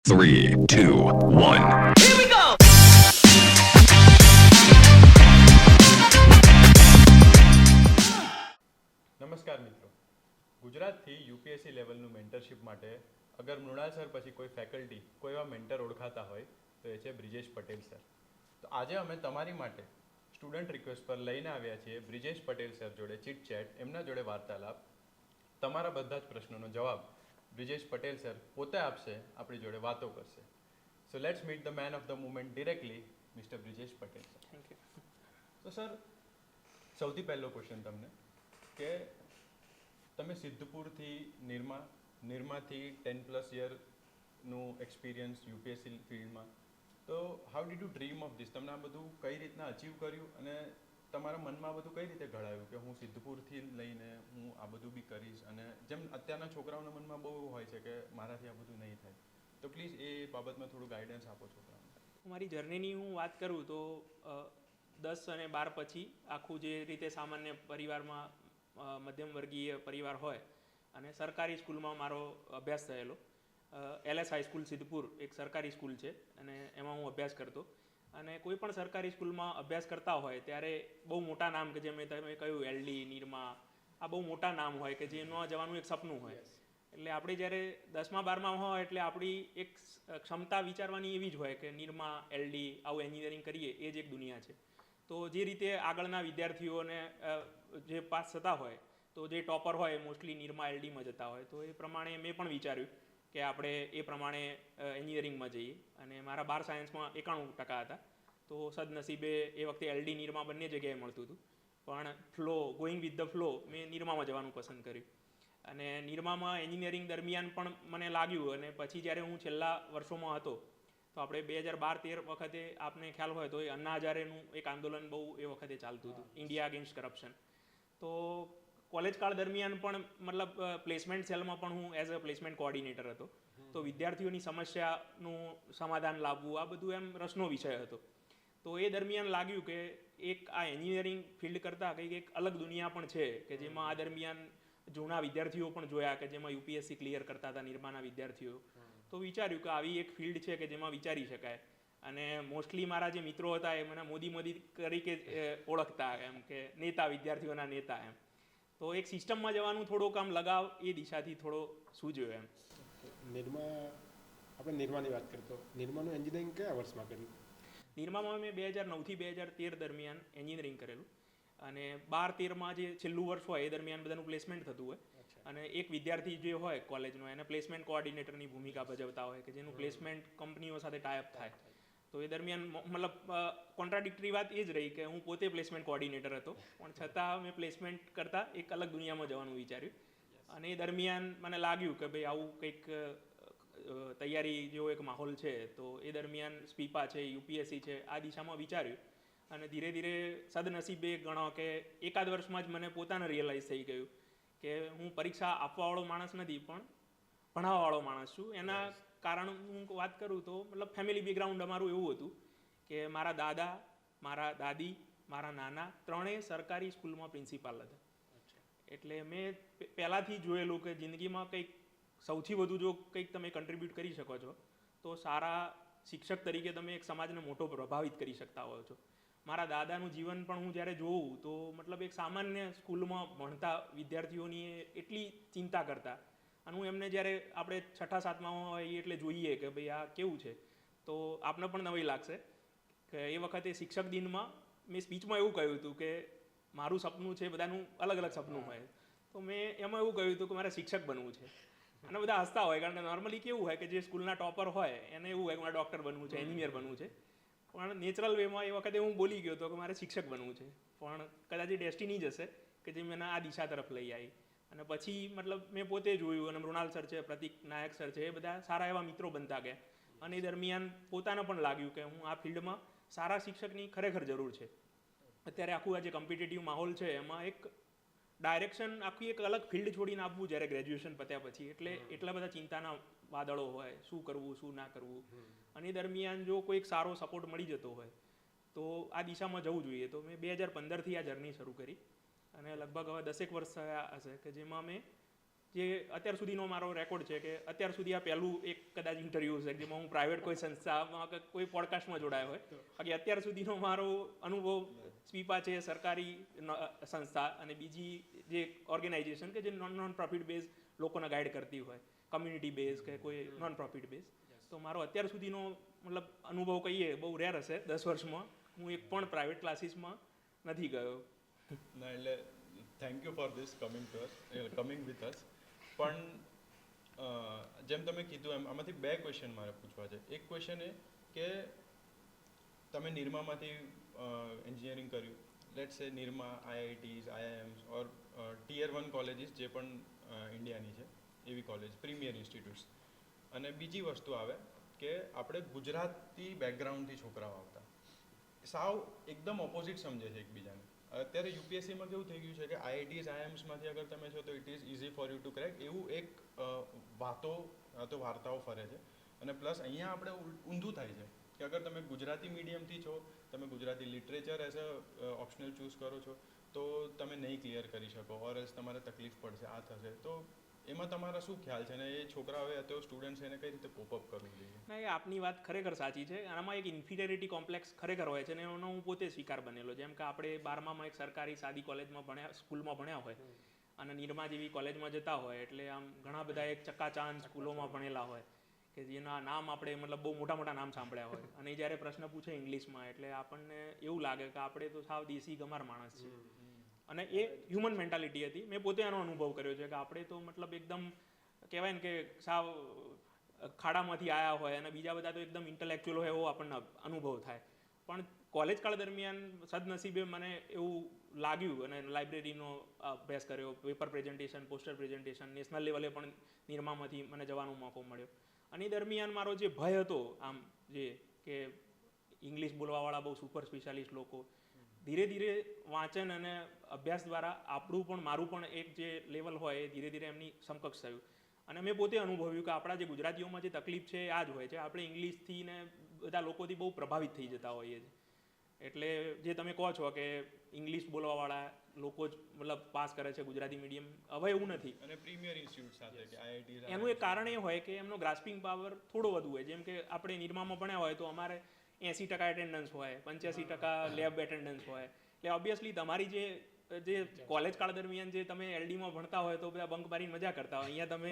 3, 2, 1. Here we go! નમસ્કાર મિત્રો, ગુજરાતથી યુપીએસસી લેવલનું મેન્ટરશિપ માટે અગર મૃણાલ સર પછી કોઈ ફેકલ્ટી કોઈ એવા મેન્ટર ઓળખાતા હોય તો એ છે બ્રિજેશ પટેલ સર. તો આજે અમે તમારી માટે સ્ટુડન્ટ રિક્વેસ્ટ પર લઈને આવ્યા છીએ બ્રિજેશ પટેલ સર જોડે ચીટ ચેટ, એમના જોડે વાર્તાલાપ. તમારા બધા જ પ્રશ્નોનો જવાબ બ્રિજેશ પટેલ સર પોતે આપશે, આપણી જોડે વાતો કરશે. So let's meet the man of the moment directly, mister Brijesh Patel sir. Thank you. તો સર, સૌથી પહેલો ક્વેશ્ચન તમને કે તમે સિદ્ધપુરથી નિરમાથી 10+ યરનું એક્સપિરિયન્સ યુપીએસસી ફિલ્ડમાં, તો how did you dream of this? તમને આ બધું કઈ રીતના અચીવ કર્યું અને તમારા મનમાં આ બધું કઈ રીતે ઘડાયું કે હું સિદ્ધપુરથી લઈને હું આ બધું બી કરીશ? અને જેમ અત્યારના છોકરાઓના મનમાં બહુ હોય છે કે મારાથી આ બધું નહીં થાય, તો પ્લીઝ એ બાબતમાં થોડું ગાઈડન્સ આપો છોકરાઓને. મારી જર્નીની હું વાત કરું તો 10 અને 12 પછી આખું જે રીતે સામાન્ય પરિવારમાં મધ્યમ વર્ગીય પરિવાર હોય અને સરકારી સ્કૂલમાં મારો અભ્યાસ થયેલો. LS હાઈસ્કૂલ સિદ્ધપુર એક સરકારી સ્કૂલ છે અને એમાં હું અભ્યાસ કરતો. અને કોઈ પણ સરકારી સ્કૂલમાં અભ્યાસ કરતા હોય ત્યારે બહુ મોટા નામ કે જે મેં તમે કહ્યું LD, નિરમા, આ બહુ મોટા નામ હોય કે જેમાં જવાનું એક સપનું હોય. એટલે આપણે જ્યારે 10મા 12મા હોય એટલે આપણી એક ક્ષમતા વિચારવાની એવી જ હોય કે નિરમા, LD આવું એન્જિનિયરિંગ કરીએ એ જ એક દુનિયા છે. તો જે રીતે આગળના વિદ્યાર્થીઓને જે પાસ થતા હોય તો જે ટોપર હોય એ મોસ્ટલી નિરમા, LDમાં જતા હોય. તો એ પ્રમાણે મેં પણ વિચાર્યું કે આપણે એ પ્રમાણે એન્જિનિયરિંગમાં જઈએ. અને મારા 12 સાયન્સમાં 91% હતા. તો સદનસીબે એ વખતે LD, નિરમા બંને જગ્યાએ મળતું હતું. પણ ગોઈંગ વિથ ધ ફ્લો મેં નિરમામાં જવાનું પસંદ કર્યું. અને નિરમામાં એન્જિનિયરિંગ દરમિયાન પણ મને લાગ્યું, અને પછી જ્યારે હું છેલ્લા વર્ષોમાં હતો તો આપણે 2012-13 વખતે આપને ખ્યાલ હોય તો એ અન્ના હઝારેનું એક આંદોલન બહુ એ વખતે ચાલતું હતું, ઇન્ડિયા અગેન્સ્ટ કરપ્શન. તો કોલેજ કાળ દરમિયાન પણ મતલબ પ્લેસમેન્ટ સેલમાં પણ હું એઝ અ પ્લેસમેન્ટ કોઓર્ડિનેટર હતો. તો વિદ્યાર્થીઓની સમસ્યાનું સમાધાન લાવવું આ બધું એમ રસનો વિષય હતો. તો એ દરમિયાન લાગ્યું કે એક આ એન્જિનિયરિંગ ફિલ્ડ કરતાં કંઈક એક અલગ દુનિયા પણ છે કે જેમાં આ દરમિયાન જૂના વિદ્યાર્થીઓ પણ જોયા કે જેમાં યુપીએસસી ક્લિયર કરતા હતા નિરમાના વિદ્યાર્થીઓ. તો વિચાર્યું કે આવી એક ફિલ્ડ છે કે જેમાં વિચારી શકાય. અને મોસ્ટલી મારા જે મિત્રો હતા એ મને મોદી તરીકે ઓળખતા, એમ કે નેતા, વિદ્યાર્થીઓના નેતા એમ. તો એક સિસ્ટમમાં જવાનું થોડોક આમ લગાવ એ દિશાથી થોડો સૂજ્યો એમ. આપણે નિરમાની વાત કરતો, નિરમાનું એન્જિનિયરિંગ કયા વર્ષમાં કર્યું? નિરમામાં મેં 2009થી 2013 દરમિયાન એન્જિનિયરિંગ કરેલું. અને 12-13માં જે છેલ્લું વર્ષ હોય એ દરમિયાન બધાનું પ્લેસમેન્ટ થતું હોય. અને એક વિદ્યાર્થી જે હોય કોલેજનો એને પ્લેસમેન્ટ કોઓર્ડિનેટરની ભૂમિકા ભજવતા હોય કે જેનું પ્લેસમેન્ટ કંપનીઓ સાથે ટાઈઅપ થાય. તો એ દરમિયાન મતલબ કોન્ટ્રાડિક્ટરી વાત એ જ રહી કે હું પોતે પ્લેસમેન્ટ કોઓર્ડિનેટર હતો, પણ છતાં મેં પ્લેસમેન્ટ કરતાં એક અલગ દુનિયામાં જવાનું વિચાર્યું. અને એ દરમિયાન મને લાગ્યું કે ભાઈ આવું કંઈક તૈયારી જેવો એક માહોલ છે. તો એ દરમિયાન સ્પીપા છે, યુપીએસસી છે, આ દિશામાં વિચાર્યું. અને ધીરે ધીરે સદનસીબે ગણો કે એકાદ વર્ષમાં જ મને પોતાને રિયલાઇઝ થઈ ગયું કે હું પરીક્ષા આપવાવાળો માણસ નથી પણ ભણાવવાવાળો માણસ છું. એના કારણ હું વાત કરું તો મતલબ ફેમિલી બેકગ્રાઉન્ડ અમારું એવું હતું કે મારા દાદા, મારા દાદી, મારા નાના ત્રણેય સરકારી સ્કૂલમાં પ્રિન્સિપાલ હતા. એટલે મેં પહેલાંથી જોયેલું કે જિંદગીમાં કંઈક સૌથી વધુ જો કંઈક તમે કન્ટ્રીબ્યુટ કરી શકો છો તો સારા શિક્ષક તરીકે તમે એક સમાજને મોટો પ્રભાવિત કરી શકતા હોવ છો. મારા દાદાનું જીવન પણ હું જ્યારે જોઉં તો મતલબ એક સામાન્ય સ્કૂલમાં ભણતા વિદ્યાર્થીઓની એટલી ચિંતા કરતા. અને હું એમને જ્યારે આપણે 6-7માં હોય એટલે જોઈએ કે ભાઈ આ કેવું છે, તો આપને પણ નવાઈ લાગશે કે એ વખતે શિક્ષક દિનમાં મેં સ્પીચમાં એવું કહ્યું હતું કે મારું સપનું છે, બધાનું અલગ અલગ સપનું હોય. તો મેં એમાં એવું કહ્યું હતું કે મારે શિક્ષક બનવું છે. અને બધા હસતા હોય કારણ કે નોર્મલી કેવું હોય કે જે સ્કૂલના ટોપર હોય એને એવું હોય કે મારે ડૉક્ટર બનવું છે, એન્જિનિયર બનવું છે. પણ નેચરલ વેમાં એ વખતે હું બોલી ગયો હતો કે મારે શિક્ષક બનવું છે. પણ કદાચ એ ડેસ્ટિની જ હશે કે જે મને આ દિશા તરફ લઈ આવી. અને પછી મતલબ મેં પોતે જોયું, અને મૃણાલ સર છે, પ્રતિક નાયક સર છે, એ બધા સારા એવા મિત્રો બનતા ગયા. અને એ દરમિયાન પોતાને પણ લાગ્યું કે હું આ ફિલ્ડમાં સારા શિક્ષકની ખરેખર જરૂર છે. અત્યારે આખું આ જે કોમ્પિટિટિવ માહોલ છે એમાં એક ડાયરેક્શન, આખી એક અલગ ફિલ્ડ છોડીને આપવું જ્યારે ગ્રેજ્યુએશન પત્યા પછી, એટલે એટલા બધા ચિંતાના વાદળો હોય, શું કરવું શું ના કરવું. અને એ દરમિયાન જો કોઈક સારો સપોર્ટ મળી જતો હોય તો આ દિશામાં જવું જોઈએ. તો મેં 2015થી આ જર્ની શરૂ કરી અને લગભગ હવે 10 વર્ષ થયા હશે કે જેમાં મેં જે અત્યાર સુધીનો મારો રેકોર્ડ છે કે અત્યાર સુધી આ પહેલું એક કદાચ ઇન્ટરવ્યૂ છે જેમાં હું પ્રાઇવેટ કોઈ સંસ્થામાં કે કોઈ પોડકાસ્ટમાં જોડાયો હોય, બાકી અત્યાર સુધીનો મારો અનુભવ સ્વીપા છે સરકારી સંસ્થા અને બીજી જે ઓર્ગેનાઇઝેશન કે જે નોન પ્રોફિટ બેઝ લોકોને ગાઈડ કરતી હોય, કમ્યુનિટી બેઝ કે કોઈ નોન પ્રોફિટ બેઝ, તો મારો અત્યાર સુધીનો મતલબ અનુભવ કહીએ બહુ રેર હશે. 10 વર્ષમાં હું એક પણ પ્રાઇવેટ ક્લાસીસમાં નથી ગયો. ના, એટલે thank you for this coming with us. પણ જેમ તમે કીધું એમ આમાંથી 2 ક્વેશ્ચન મારે પૂછવા છે. એક ક્વેશ્ચન એ કે તમે નિરમામાંથી એન્જિનિયરિંગ કર્યું, લેટ્સ સે નિરમા, આઈઆઈટીઝ, આઈઆઈએમ્સ ઓર ટિયર 1 કોલેજીસ જે પણ ઇન્ડિયાની છે એવી કોલેજ, પ્રીમિયર ઇન્સ્ટિટ્યૂટ્સ. અને બીજી વસ્તુ આવે કે આપણે ગુજરાતી બેકગ્રાઉન્ડથી છોકરાઓ આવતા, સાવ એકદમ ઓપોઝિટ સમજે છે એકબીજાને. અત્યારે યુપીએસસીમાં કેવું થઈ ગયું છે કે આઈઆઈટીઝ, આઈએમ્સમાંથી અગર તમે છો તો it is easy for you to crack, એવું એક વાર્તાઓ ફરે છે. અને પ્લસ અહીંયા આપણે ઊંધું થાય છે કે અગર તમે ગુજરાતી મીડિયમથી છો, તમે Gujarati literature as a optional choose કરો છો તો તમે નહીં ક્લિયર કરી શકો, ઓર એઝ તમારે તકલીફ પડશે, આ થશે. તો એમાં તમારા શું ખ્યાલ છે અને એ છોકરાઓએ અત્યારે સ્ટુડન્ટ્સ એને કઈ રીતે કોપ અપ કરવું જોઈએ? ના, એ આપની વાત ખરેખર સાચી છે. આમાં એક ઇન્ફિરિયરિટી કોમ્પ્લેક્સ ખરેખર હોય છે અને એનો હું પોતે શિકાર બનેલો. જેમ કે આપણે 12માં એક સરકારી સાદી કોલેજમાં ભણ્યા, સ્કૂલમાં ભણ્યા હોય અને નિરમા જેવી કોલેજમાં જતા હોય એટલે આમ ઘણા બધા એક ચક્કાચાંદ સ્કૂલોમાં ભણેલા હોય કે જેના નામ આપણે મતલબ બહુ મોટા મોટા નામ સાંભળ્યા હોય અને જ્યારે પ્રશ્ન પૂછે ઇંગ્લિશમાં એટલે આપણને એવું લાગે કે આપણે તો સાવ દેશી ગમાર માણસ છે. અને એ હ્યુમન મેન્ટાલિટી હતી. મેં પોતે આનો અનુભવ કર્યો છે કે આપણે તો મતલબ એકદમ કહેવાય ને કે સાવ ખાડામાંથી આવ્યા હોય અને બીજા બધા તો એકદમ ઇન્ટેલેક્ચ્યુઅલ હોય એવો આપણને અનુભવ થાય. પણ કોલેજ કાળ દરમિયાન સદનસીબે મને એવું લાગ્યું અને લાઇબ્રેરીનો અભ્યાસ કર્યો, paper presentation, poster presentation, national લેવલે પણ નિરમામાંથી મને જવાનો મોકો મળ્યો. અને એ દરમિયાન મારો જે ભય હતો આમ જે કે ઇંગ્લિશ બોલવાવાળા બહુ સુપર સ્પેશિયાલિસ્ટ લોકો, ધીરે ધીરે વાંચન અને અભ્યાસ દ્વારા આપણું પણ મારું પણ એક જે લેવલ હોય એ ધીરે ધીરે એમની સમકક્ષ થયું. અને મેં પોતે અનુભવ્યું કે આપણા જે ગુજરાતીઓમાં જે તકલીફ છે એ આ જ હોય છે, આપણે ઇંગ્લિશથી ને બધા લોકોથી બહુ પ્રભાવિત થઈ જતા હોઈએ છીએ. એટલે જે તમે કહો છો કે ઇંગ્લિશ બોલવાવાળા લોકો જ મતલબ પાસ કરે છે ગુજરાતી મીડિયમ, હવે એવું નથી. અને પ્રીમિયર ઇન્સ્ટિટ્યૂટ સાથે કે આઈઆઈટી, એનું એક કારણ એ હોય કે એમનો ગ્રાસ્પિંગ પાવર થોડો વધુ હોય. જેમ કે આપણે નિરમામાં ભણ્યા હોય તો અમારે 80% એટેન્ડન્સ હોય, 85% લેબ એટેન્ડન્સ હોય. એટલે ઓબ્વિયસલી તમારી જે કોલેજ કાળ દરમિયાન જે તમે એલડીમાં ભણતા હોય તો બધા બંક મારીને મજા કરતા હોય, અહીંયા તમે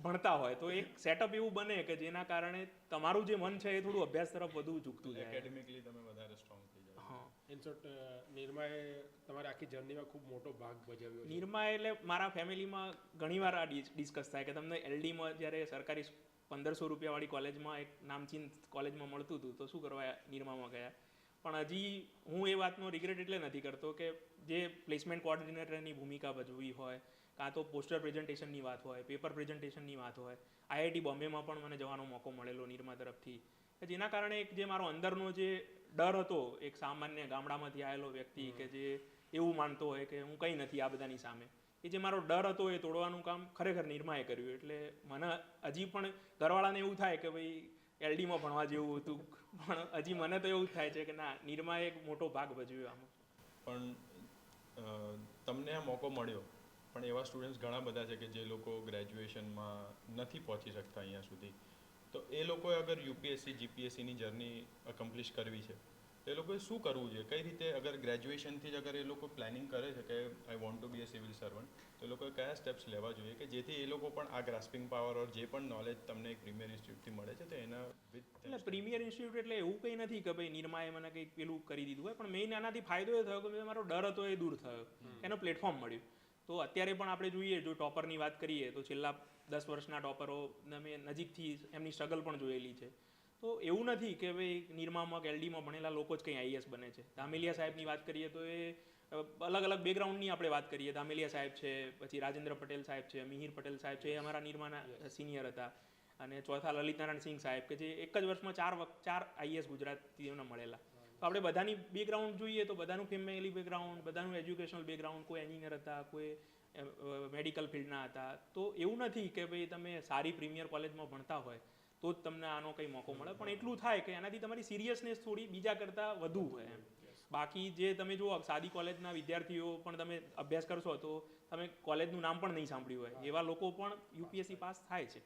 ભણતા હોય તો એક સેટઅપ એવું બને કે જેના કારણે તમારું જે મન છે એ થોડું અભ્યાસ તરફ વધુ ઝૂકતું જાય, એકેડેમિકલી તમે વધારે સ્ટ્રોંગ થઈ જાવ. હા, ઇન શોર્ટ નિરમાએ તમારી આખી જર્નીમાં ખૂબ મોટો ભાગ ભજવ્યો છે. નિરમા એટલે મારા ફેમિલીમાં ઘણીવાર આ ડિસ્કસ થાય કે તમને એલડીમાં જ્યારે સરકારી 1500 રૂપિયાવાળી કોલેજમાં એક નામચીન કોલેજમાં મળતું હતું તો શું કરવા નિરમામાં ગયા. પણ હજી હું એ વાતનો રિગ્રેટ એટલે નથી કરતો કે જે પ્લેસમેન્ટ કોઓર્ડિનેટરની ભૂમિકા ભજવી હોય, કાં તો પોસ્ટર પ્રેઝન્ટેશનની વાત હોય, પેપર પ્રેઝન્ટેશનની વાત હોય, આઈઆઈટી બોમ્બેમાં પણ મને જવાનો મોકો મળેલો નિરમા તરફથી, જેના કારણે એક જે મારો અંદરનો જે ડર હતો, એક સામાન્ય ગામડામાંથી આવેલો વ્યક્તિ કે જે એવું માનતો હોય કે હું કંઈ નથી આ બધાની સામે, એ જે મારો ડર હતો એ તોડવાનું કામ ખરેખર નિરમાએ કર્યું. એટલે મને હજી પણ ઘરવાળાને એવું થાય કે ભાઈ એલડીમાં ભણવા જેવું હતું, પણ હજી મને તો એવું જ થાય છે કે ના, નિરમાએ એક મોટો ભાગ ભજવ્યો આમાં. પણ તમને આ મોકો મળ્યો, પણ એવા સ્ટુડન્ટ્સ ઘણા બધા છે કે જે લોકો ગ્રેજ્યુએશનમાં નથી પહોંચી શકતા અહીંયા સુધી. તો એ લોકોએ અગર યુપીએસસી, જીપીએસસીની જર્ની અકમ્પ્લિશ કરવી છે તો એ લોકોએ શું કરવું જોઈએ? કઈ રીતે અગર ગ્રેજ્યુએશનથી જ અગર એ લોકો પ્લાનિંગ કરે છે કે I want to be a civil servant, તો એ લોકોએ કયા સ્ટેપ્સ લેવા જોઈએ કે જેથી એ લોકો પણ આ ગ્રાસ્પિંગ પાવર ઓર જે પણ નોલેજ તમને એક પ્રીમિયર ઇન્સ્ટિટ્યૂટથી મળે છે તો એના એટલે પ્રીમિયર ઇન્સ્ટિટ્યૂટ એટલે એવું કંઈ નથી કે ભાઈ નિરમાએ મને કંઈક પેલું કરી દીધું હોય, પણ મેઇન આનાથી ફાયદો એ થયો કે મારો ડર હતો એ દૂર થયો, એનો પ્લેટફોર્મ મળ્યું. તો અત્યારે પણ આપણે જોઈએ, જો ટોપરની વાત કરીએ તો છેલ્લા 10 વર્ષના ટોપરો મેં નજીકથી એમની સ્ટ્રગલ પણ જોયેલી છે. તો એવું નથી કે ભાઈ નિરમામાં કે એલડીમાં ભણેલા લોકો જ કંઈ આઈએસ બને છે. ધામેલિયા સાહેબની વાત કરીએ તો એ અલગ અલગ બેકગ્રાઉન્ડની આપણે વાત કરીએ. ધામેલિયા સાહેબ છે, પછી રાજેન્દ્ર પટેલ સાહેબ છે, મિહિર પટેલ સાહેબ છે, એ અમારા નિરમાના સિનિયર હતા. અને ચોથા લલિતનારાયણ સિંહ સાહેબ કે જે એક જ વર્ષમાં 4 આઈએસ ગુજરાતીઓને મળેલા. તો આપણે બધાની બેકગ્રાઉન્ડ જોઈએ તો બધાનું ફેમિલી બેકગ્રાઉન્ડ, બધાનું એજ્યુકેશનલ બેકગ્રાઉન્ડ, કોઈ એન્જિનિયર હતા, કોઈ મેડિકલ ફિલ્ડના હતા. તો એવું નથી કે ભાઈ તમે સારી પ્રીમિયર કોલેજમાં ભણતા હોય તો જ તમને આનો કંઈ મોકો મળે, પણ એટલું થાય કે એનાથી તમારી સિરિયસનેસ થોડી બીજા કરતાં વધુ હોય એમ. બાકી જે તમે જુઓ સાદી કોલેજના વિદ્યાર્થીઓ પણ તમે અભ્યાસ કરશો તો તમે કોલેજનું નામ પણ નહીં સાંભળ્યું હોય એવા લોકો પણ યુપીએસસી પાસ થાય છે.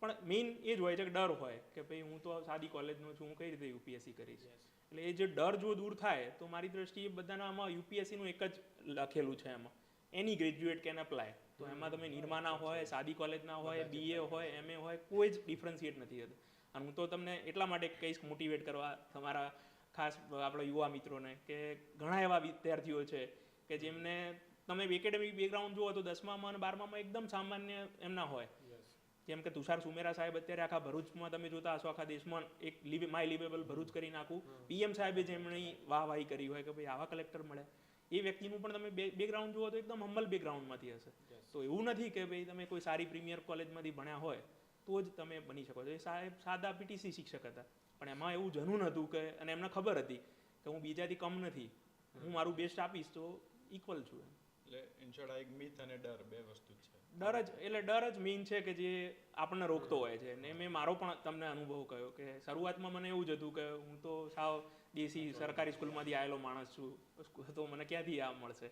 પણ મેઇન એ જ હોય છે કે ડર હોય કે ભાઈ હું તો સાદી કોલેજનો છું, હું કઈ રીતે યુપીએસસી કરીશ. એટલે એ જે ડર જો દૂર થાય તો મારી દ્રષ્ટિએ બધાના આમાં યુપીએસસીનું એક જ લખેલું છે એમાં, એની ગ્રેજ્યુએટ કેન અપ્લાય. તો એમાં તમે નિર્માના હોય, સાદી કોલેજના હોય, બીએ હોય, એમએ હોય, કોઈ જ ડિફરન્શિએટ નથી થતું. અને હું તો તમને એટલા માટે કહીશ મોટિવેટ કરવા તમારા ખાસ આપણા યુવા મિત્રોને કે ઘણા એવા વિદ્યાર્થીઓ છે કે જેમને તમે એકેડેમિક બેકગ્રાઉન્ડ જુઓ તો 10મામાં અને 12મામાં એકદમ સામાન્ય એમના હોય. જેમ કે તુષાર સુમેરા સાહેબ અત્યારે આખા ભરૂચમાં તમે જોતા હશો, આખા દેશમાં એક માય લિવેબલ ભરૂચ કરી નાખું, પીએમ સાહેબે જેમની વાહવાહી કરી હોય કે ભાઈ આવા કલેક્ટર મળે, એ વ્યક્તિનું પણ તમે બેકગ્રાઉન્ડ જુઓ તો એકદમ હમ્બલ બેકગ્રાઉન્ડમાંથી હશે. તો એવું નથી કે ભાઈ તમે કોઈ સારી પ્રીમિયર કોલેજમાંથી ભણ્યા હોય તો જ તમે બની શકો છો. એ સાહેબ સાદા પીટીસી શિક્ષક હતા, પણ એમાં એવું જનૂન હતું કે અને એમને ખબર હતી કે હું બીજાથી કમ નથી, હું મારું બેસ્ટ આપીશ તો ઇક્વલ છું. એટલે ઇન શોર્ટ આ એક મિથ અને ડર બે વસ્તુ જ છે. ડર જ મેઇન છે કે જે આપણને રોકતો હોય છે. ને મેં મારો પણ તમને અનુભવ કહ્યો કે શરૂઆતમાં મને એવું જ હતું કે હું તો સાવ દેશી સરકારી સ્કૂલમાંથી આવેલો માણસ છું, તો મને ક્યાંથી આ મળશે.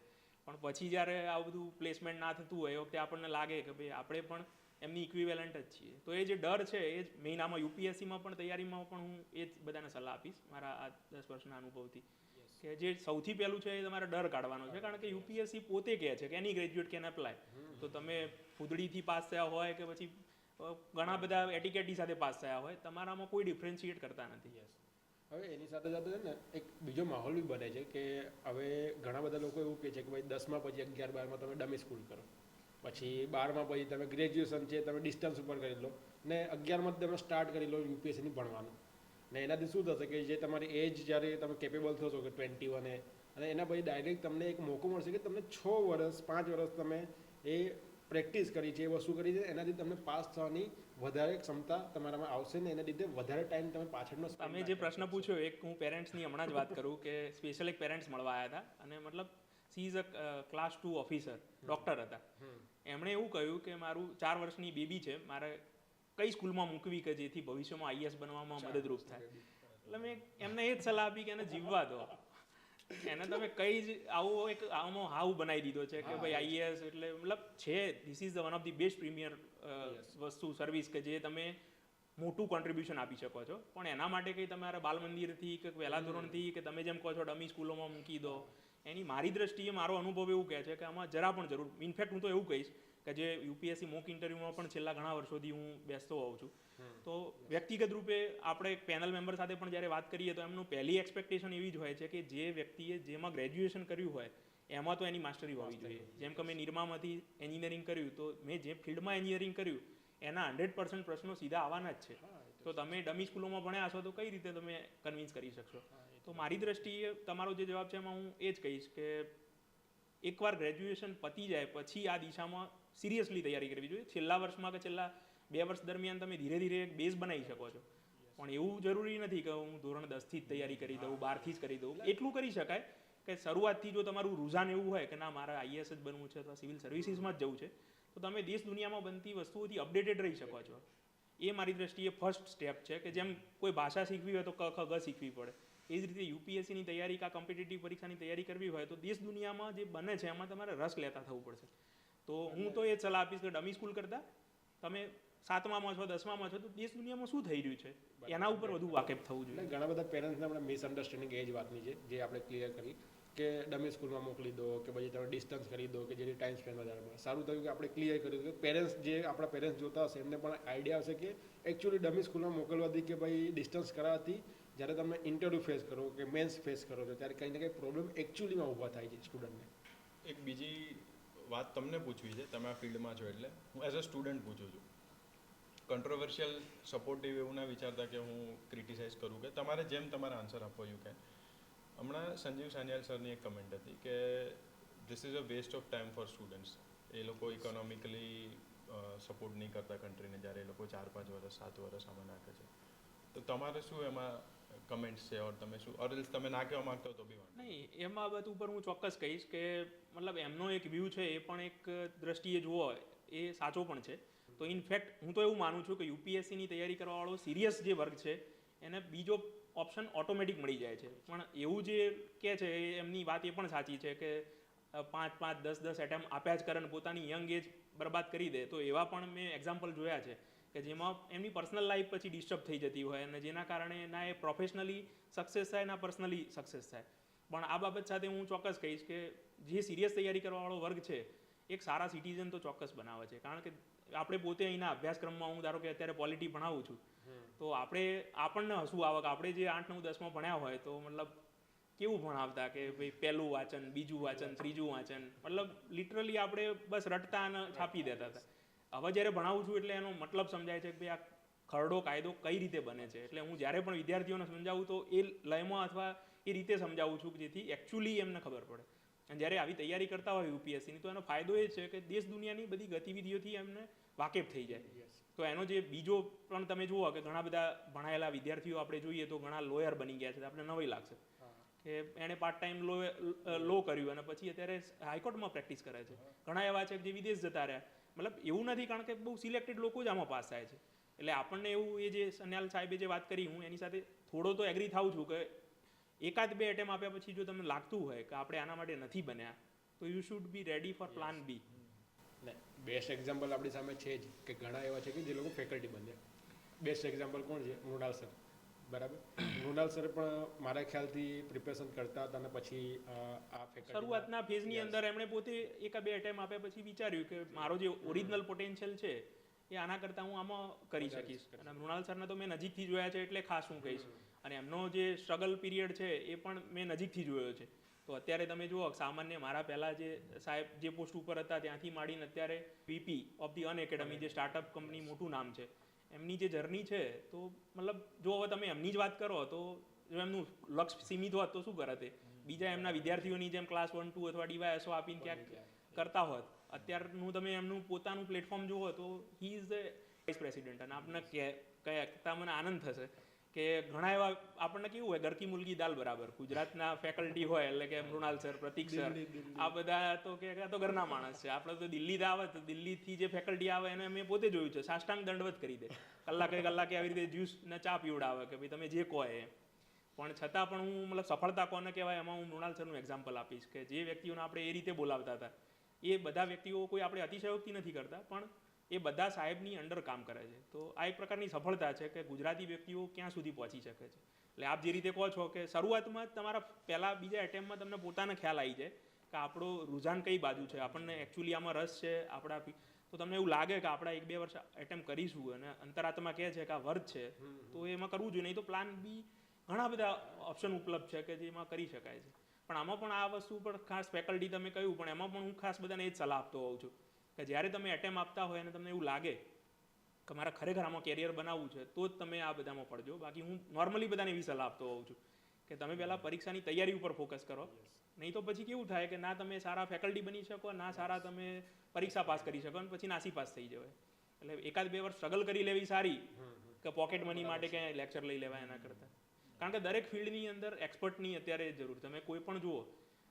પણ પછી જ્યારે આ બધું પ્લેસમેન્ટ ના થતું હોય એ વખતે આપણને લાગે કે ભાઈ આપણે પણ એમની ઇક્વિવેલન્ટ જ છીએ. તો એ જે ડર છે એ જ મેઇન આમાં યુપીએસસીમાં પણ તૈયારીમાં પણ હું એ જ બધાને સલાહ આપીશ મારા આ 10 વર્ષના અનુભવથી કે જે સૌથી પહેલું છે એ તમારે ડર કાઢવાનો છે. કારણ કે યુપીએસસી પોતે કહે છે કે એની ગ્રેજ્યુએટ કેન અપ્લાય. તો તમે ફૂદડીથી પાસ થયા હોય કે પછી ઘણા બધા એટીકેટી સાથે પાસ થયા હોય, તમારામાં કોઈ ડિફરન્શિએટ કરતા નથી. હવે એની સાથે સાથે છે ને એક બીજો માહોલ બી બને છે કે હવે ઘણા બધા લોકો એવું કહે છે કે ભાઈ 10મા પછી 11, 12માં તમે ડમી સ્કૂલ કરો, પછી 12મા પછી તમે ગ્રેજ્યુએશન છે તમે ડિસ્ટન્સ ઉપર કરી લો, ને 11માં તમે સ્ટાર્ટ કરી લો યુપીએસસીની ભણવાનું. ને એનાથી શું થશે કે જે તમારી એજ જ્યારે તમે કેપેબલ થશો કે 21 અને એના પછી ડાયરેક્ટ તમને એક મોકો મળશે કે તમને 6 વર્ષ 5 વર્ષ તમે એ પ્રેક્ટિસ કરી છે, એ વસ્તુ કરી છે, એનાથી તમને પાસ થવાની વધારે ક્ષમતા તમારામાં આવશે ને એના લીધે વધારે ટાઈમ તમે પાછળનો તમે જે પ્રશ્ન પૂછ્યો એક હું પેરેન્ટ્સની હમણાં જ વાત કરું કે સ્પેશિયલ એક પેરેન્ટ્સ મળવા આવ્યા હતા અને મતલબ she is a class 2 officer, doctor હતા. એમણે એવું કહ્યું કે મારું 4 વર્ષની બેબી છે, મારે કઈ સ્કૂલમાં મૂકવી કે જેથી ભવિષ્યમાં આઈએસ બનવામાં મદદરૂપ થાય. એટલે મેં એમને એ જ સલાહ આપી કે એને જીવવા દો, એને તમે કઈ જ આવો એક આમાં હાવ બનાવી દીધો છે કે ભાઈ આઈએએસ એટલે મતલબ છે this is one of the best premier વસ્તુ સર્વિસ કે જે તમે મોટું કોન્ટ્રીબ્યુશન આપી શકો છો. પણ એના માટે કંઈ તમારે બાલ મંદિરથી કે વહેલા ધોરણથી કે તમે જેમ કહો છો ડમી સ્કૂલોમાં મૂકી દો, એની મારી દ્રષ્ટિએ મારો અનુભવ એવું કહે છે કે આમાં જરા પણ જરૂર. ઇનફેક્ટ હું તો એવું કહીશ કે જે યુપીએસસી મોક ઇન્ટરવ્યૂમાં પણ છેલ્લા ઘણા વર્ષોથી હું બેસતો હોઉં છું, તો વ્યક્તિગત રૂપે આપણે એક પેનલ મેમ્બર સાથે પણ જ્યારે વાત કરીએ તો એમનું પહેલી એક્સપેક્ટેશન એવી જ હોય છે કે જે વ્યક્તિએ જેમાં ગ્રેજ્યુએશન કર્યું હોય એમાં તો એની માસ્ટરી હોવી જોઈએ. જેમ કે મેં નિરમામાંથી એન્જિનિયરિંગ કર્યું તો મેં જે ફિલ્ડમાં એન્જિનિયરિંગ કર્યું એના 100% પ્રશ્નો સીધા આવવાના જ છે. તો તમે ડમી સ્કૂલોમાં ભણ્યા છો તો કઈ રીતે તમે કન્વિન્સ કરી શકશો. તો મારી દ્રષ્ટિએ તમારો જે જવાબ છે એમાં હું એ જ કહીશ કે એકવાર ગ્રેજ્યુએશન પતી જાય પછી આ દિશામાં સિરિયસલી તૈયારી કરવી જોઈએ. છેલ્લા વર્ષમાં કે છેલ્લા 2 વર્ષ દરમિયાન તમે ધીરે ધીરે એક બેઝ બનાવી શકો છો, પણ એવું જરૂરી નથી કે હું ધોરણ 10થી જ તૈયારી કરી દઉં, 12થી જ કરી દઉં. એટલું કરી શકાય કે શરૂઆતથી જો તમારું રુઝાન એવું હોય કે ના મારે આઈએએસ જ બનવું છે અથવા સિવિલ સર્વિસીસમાં જ જવું છે તો તમે દેશ દુનિયામાં બનતી વસ્તુઓથી અપડેટેડ રહી શકો છો. એ મારી દ્રષ્ટિએ ફર્સ્ટ સ્ટેપ છે કે જેમ કોઈ ભાષા શીખવી હોય તો ક ખ ગ શીખવી પડે, એ જ રીતે યુપીએસસીની તૈયારી કાં કોમ્પિટિટિવ પરીક્ષાની તૈયારી કરવી હોય તો દેશ દુનિયામાં જે બને છે એમાં તમારે રસ લેતા થવું પડશે. તો હું તો એ જ સલાહ આપીશ કે ડમી સ્કૂલ કરતાં તમે 7મામાં છો 10મામાં છો તો દેશ દુનિયામાં શું થઈ રહ્યું છે એના ઉપર વધુ વાકેફ થવું જોઈએ. ઘણા બધા પેરેન્ટ્સને આપણે મિસઅન્ડરસ્ટેન્ડિંગ એ જ વાતની છે જે આપણે ક્લિયર કરી કે ડમી સ્કૂલમાં મોકલી દો કે પછી તમે ડિસ્ટન્સ કરી દો કે જેથી ટાઈમ સ્પેન્ડ વધારે મળે. સારું થયું કે આપણે ક્લિયર કર્યું કે પેરેન્ટ્સ જે આપણા પેરેન્ટ્સ જોતા હશે એમને પણ આઈડિયા હશે કે એકચ્યુઅલી ડમી સ્કૂલમાં મોકલવાથી કે ભાઈ ડિસ્ટન્સ કરાવવાથી જ્યારે તમે ઇન્ટરવ્યૂ ફેસ કરો કે મેન્સ ફેસ કરો છો ત્યારે કંઈ ને કંઈ પ્રોબ્લેમ એકચ્યુઅલીમાં ઊભા થાય છે સ્ટુડન્ટને. એક બીજી વાત તમને પૂછવી છે, તમે આ ફિલ્ડમાં છો એટલે હું એઝ અ સ્ટુડન્ટ પૂછું છું. કન્ટ્રોવર્શિયલ સપોર્ટિવ એવું ના વિચારતા કે હું ક્રિટિસાઇઝ કરું કે તમારે જેમ તમારા આન્સર આપવો યુ કેન. હમણાં સંજીવ સાન્યાલ સરની એક કમેન્ટ હતી કે this is a waste of time for students. એ લોકો ઇકોનોમિકલી સપોર્ટ નહીં કરતા કન્ટ્રીને જ્યારે એ લોકો 4-5 વર્ષ 7 વર્ષ આમાં નાખે છે. તો તમારે શું એમાં કમેન્ટ્સ છે ઓર તમે શું ઓર તમે ના કહેવા માગતો તો બી વાંધો નહીં. એમાં બાબત ઉપર હું ચોક્કસ કહીશ કે મતલબ એમનો એક વ્યૂ છે એ પણ એક દ્રષ્ટિએ જુઓ એ સાચો પણ છે. તો ઇનફેક્ટ હું તો એવું માનું છું કે યુપીએસસીની તૈયારી કરવાવાળો સિરિયસ જે વર્ગ છે એને બીજો ઓપ્શન ઓટોમેટિક મળી જાય છે. પણ એવું જે કહે છે એમની વાત એ પણ સાચી છે કે 5 10 એટેમ્પ આપ્યા જ કરે અને પોતાની યંગ એજ બરબાદ કરી દે. તો એવા પણ મેં એક્ઝામ્પલ જોયા છે કે જેમાં એમની પર્સનલ લાઈફ પછી ડિસ્ટર્બ થઈ જતી હોય અને જેના કારણે ના એ પ્રોફેશનલી સક્સેસ થાય ના પર્સનલી સક્સેસ થાય. પણ આ બાબત સાથે હું ચોક્કસ કહીશ કે જે સિરિયસ તૈયારી કરવાવાળો વર્ગ છે એક સારા સિટીઝન તો ચોક્કસ બનાવે છે. કારણ કે આપણે પોતે અહીંના અભ્યાસક્રમમાં હું ધારો કે અત્યારે પોલિટી ભણાવું છું તો આપણને હસવું આવે કે આપણે જે 8 9 10માં ભણ્યા હોય તો મતલબ કેવું ભણાવતા કે ભાઈ પહેલું વાંચન, બીજું વાંચન, ત્રીજું વાંચન, મતલબ લિટરલી આપણે બસ રટતા અને છાપી દેતા હતા. હવે જ્યારે ભણાવું છું એટલે એનો મતલબ સમજાય છે કે ભાઈ આ ખરડો કાયદો કઈ રીતે બને છે. એટલે હું જ્યારે પણ વિદ્યાર્થીઓને સમજાવું તો એ લયમાં અથવા એ રીતે સમજાવું છું કે જેથી એકચ્યુઅલી એમને ખબર પડે. અને જ્યારે આવી તૈયારી કરતા હોય યુપીએસસીની તો એનો ફાયદો એ છે કે દેશ દુનિયાની બધી ગતિવિધિઓથી એમને વાકેફ થઈ જાય. તો એનો જે બીજો પણ તમે જુઓ કે ઘણા બધા ભણાયેલા વિદ્યાર્થીઓ આપણે જોઈએ તો ઘણા લોયર બની ગયા છે. આપણે નવાઈ લાગશે કે એણે પાર્ટ ટાઈમ લો કર્યું અને પછી અત્યારે હાઈકોર્ટમાં પ્રેક્ટિસ કરે છે. ઘણા એવા છે જે વિદેશ જતા રહ્યા. મતલબ એવું નથી, કારણ કે બહુ સિલેક્ટેડ લોકો જ આમાં પાસ થાય છે. એટલે આપણને એવું એ જે સન્યાલ સાહેબે જે વાત કરી હું એની સાથે થોડો તો એગ્રી થાઉં છું કે 1-2 એટેમ્પ આપ્યા પછી જો તમને લાગતું હોય કે આપણે આના માટે નથી બન્યા તો you should be ready for plan B. Best example આપણી સામે છે જ કે ઘણા એવા છે કે જે લોકો ફેકલ્ટી બન્યા. બેસ્ટ એક્ઝામ્પલ કોણ છે? મૃણાલ સર. બરાબર. મૃણાલ સર પણ મારા ખ્યાલથી પ્રિપેરેશન કરતા હતા અને પછી આ ફેકલ્ટી શરૂઆતના ફેઝની અંદર એમણે પોતે 1-2 એટેમ્પ આપ્યા પછી વિચાર્યું કે મારો જે ઓરિજિનલ પોટેન્શિયલ છે એ આના કરતાં હું આમાં કરી શકીશ. અને મૃણાલ સરને તો મેં નજીકથી જોયા છે એટલે ખાસ હું કહીશ. અને એમનો જે સ્ટ્રગલ પીરિયડ છે એ પણ મેં નજીકથી જોયો છે. તો અત્યારે તમે જુઓ સામાન્ય મારા પહેલાં જે સાહેબ જે પોસ્ટ ઉપર હતા ત્યાંથી માંડીને અત્યારે VP ઓફ ધી અનએકેડમી જે સ્ટાર્ટઅપ કંપની મોટું નામ છે એમની જે જર્ની છે તો મતલબ જો હવે તમે એમની જ વાત કરો તો જો એમનું લક્ષ્ય સીમિત હોત તો શું કરત? બીજા એમના વિદ્યાર્થીઓની જેમ ક્લાસ 1 2 અથવા DYSO આપીને ક્યાંક કરતા હોત. અત્યારનું તમે એમનું પોતાનું પ્લેટફોર્મ જુઓ તો he is the vice president. અને આપણને કહેતા મને આનંદ થશે કે ઘણા એવા આપણને કેવું હોય ગરકી મુલકી દાલ બરાબર. ગુજરાતના ફેકલ્ટી હોય એટલે કે મૃણાલ સર, પ્રતિક સર, આ બધા તો કે આ તો ઘરના માણસ છે. આપણે તો દિલ્હીથી આવે તો દિલ્હીથી જે ફેકલ્ટી આવે એને મેં પોતે જોયું છે સાષ્ટાંગ દંડવત કરી દે. કલાકે આવી રીતે જ્યુસ ને ચા પીવડાવે કે ભાઈ તમે જે કહો એ. પણ છતાં પણ હું મતલબ સફળતા કોને કહેવાય એમાં હું મૃણાલ સરનું એક્ઝામ્પલ આપીશ કે જે વ્યક્તિઓને આપણે એ રીતે બોલાવતા હતા એ બધા વ્યક્તિઓ કોઈ આપણે અતિશયોક્તિ નથી કરતા પણ એ બધા સાહેબની અંડર કામ કરે છે. તો આ એક પ્રકારની સફળતા છે કે ગુજરાતી વ્યક્તિઓ ક્યાં સુધી પહોંચી શકે છે. એટલે આપ જે રીતે કહો છો કે શરૂઆતમાં તમારા પહેલાં બીજા એટેમ્પમાં તમને પોતાને ખ્યાલ આવી જાય કે આપણો રુઝાન કઈ બાજુ છે, આપણને એકચ્યુઅલી આમાં રસ છે આપણા, તો તમને એવું લાગે કે આપણે 1-2 વર્ષ એટેમ્પ કરીશું અને અંતરાત્મા કહે છે કે આ વર્થ છે તો એમાં કરવું જોઈએ. નહીં તો પ્લાન બી ઘણા બધા ઓપ્શન ઉપલબ્ધ છે કે જેમાં કરી શકાય છે. પણ આમાં પણ આ વસ્તુ પર ખાસ ફેકલ્ટી તમે કહ્યું પણ એમાં પણ હું ખાસ બધાને એ જ સલાહ આપતો હોઉં છું કે જ્યારે તમે એટેમ્પ આપતા હોય અને તમને એવું લાગે કે મારે ખરેખર આમાં કેરિયર બનાવવું છે તો જ તમે આ બધામાં પડજો. બાકી હું નોર્મલી બધાને એવી સલાહ આપતો હોઉં છું કે તમે પહેલાં પરીક્ષાની તૈયારી ઉપર ફોકસ કરો. નહીં તો પછી કેવું થાય કે ના તમે સારા ફેકલ્ટી બની શકો, ના સારા તમે પરીક્ષા પાસ કરી શકો અને પછી નાસી પાસ થઈ જવાય. એટલે 1-2 વર્ષ સ્ટ્રગલ કરી લેવી સારી કે પોકેટ મની માટે ક્યાંય લેક્ચર લઈ લેવાય એના કરતાં. કારણ કે દરેક ફિલ્ડની અંદર એક્સપર્ટની અત્યારે જરૂર. તમે કોઈ પણ જુઓ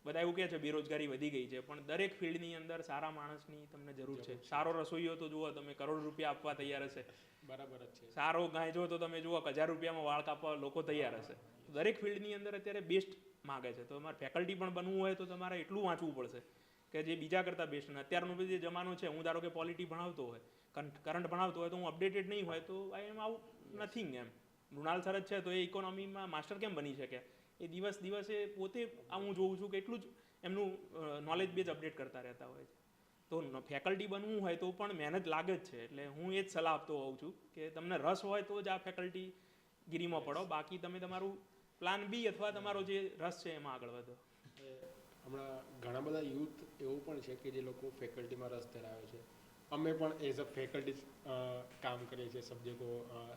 બધા એવું કહે છે બેરોજગારી વધી ગઈ છે પણ દરેક ફિલ્ડની અંદર સારા માણસની તમને જરૂર છે. સારો રસોઈયો તો જુઓ તમે કરોડ રૂપિયા આપવા તૈયાર હશે. બરાબર જ છે. સારો ગાય જો તો તમે જુઓ 1000 રૂપિયામાં વાળ કાપવા લોકો તૈયાર હશે. દરેક ફિલ્ડની અંદર અત્યારે બેસ્ટ માગે છે. તો તમારે ફેકલ્ટી પણ બનવું હોય તો તમારે એટલું વાંચવું પડશે કે જે બીજા કરતાં બેસ્ટ. ને અત્યારનો જે જમાનો છે હું ધારો કે પોલિટી ભણાવતો હોય, કરંટ ભણાવતો હોય તો હું અપડેટેડ નહીં હોય તો આઈ એમ આઉટ નથિંગ એમ. મૃણાલ સર જ છે તો એ ઇકોનોમીમાં માસ્ટર કેમ બની શકે? એ દિવસે પોતે હું જોઉં છું કે એટલું જ એમનું નોલેજ બેઝ અપડેટ કરતા રહેતા હોય છે. તો ફેકલ્ટી બનવું હોય તો પણ મહેનત લાગે જ છે. એટલે હું એ જ સલાહ આપતો હોઉં છું કે તમને રસ હોય તો જ આ ફેકલ્ટી ગીરીમાં પડો. બાકી તમે તમારું પ્લાન બી અથવા તમારો જે રસ છે એમાં આગળ વધો. હમણાં ઘણા બધા યુથ એવું પણ છે કે જે લોકો ફેકલ્ટીમાં રસ ધરાવે છે. અમે પણ એઝ અ ફેકલ્ટી કામ કરીએ છીએ. સબ્જેક્ટો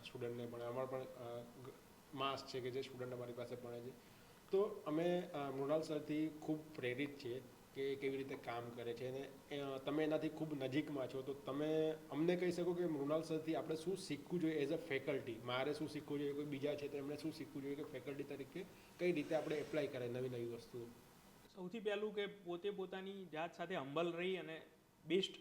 સ્ટુડન્ટને પણ અમારા પણ માસ છે કે જે સ્ટુડન્ટ અમારી પાસે ભણે છે. તો અમે મૃણાલ સરથી ખૂબ પ્રેરિત છીએ કે કેવી રીતે કામ કરે છે અને તમે એનાથી ખૂબ નજીકમાં છો. તો તમે અમને કહી શકો કે મૃણાલ સરથી આપણે શું શીખવું જોઈએ એઝ અ ફેકલ્ટી? મારે શું શીખવું જોઈએ, કોઈ બીજા છે તો એમણે શું શીખવું જોઈએ કે ફેકલ્ટી તરીકે કઈ રીતે આપણે એપ્લાય કરાય નવી વસ્તુઓ? સૌથી પહેલું કે પોતે પોતાની જાત સાથે હંબલ રહી અને બેસ્ટ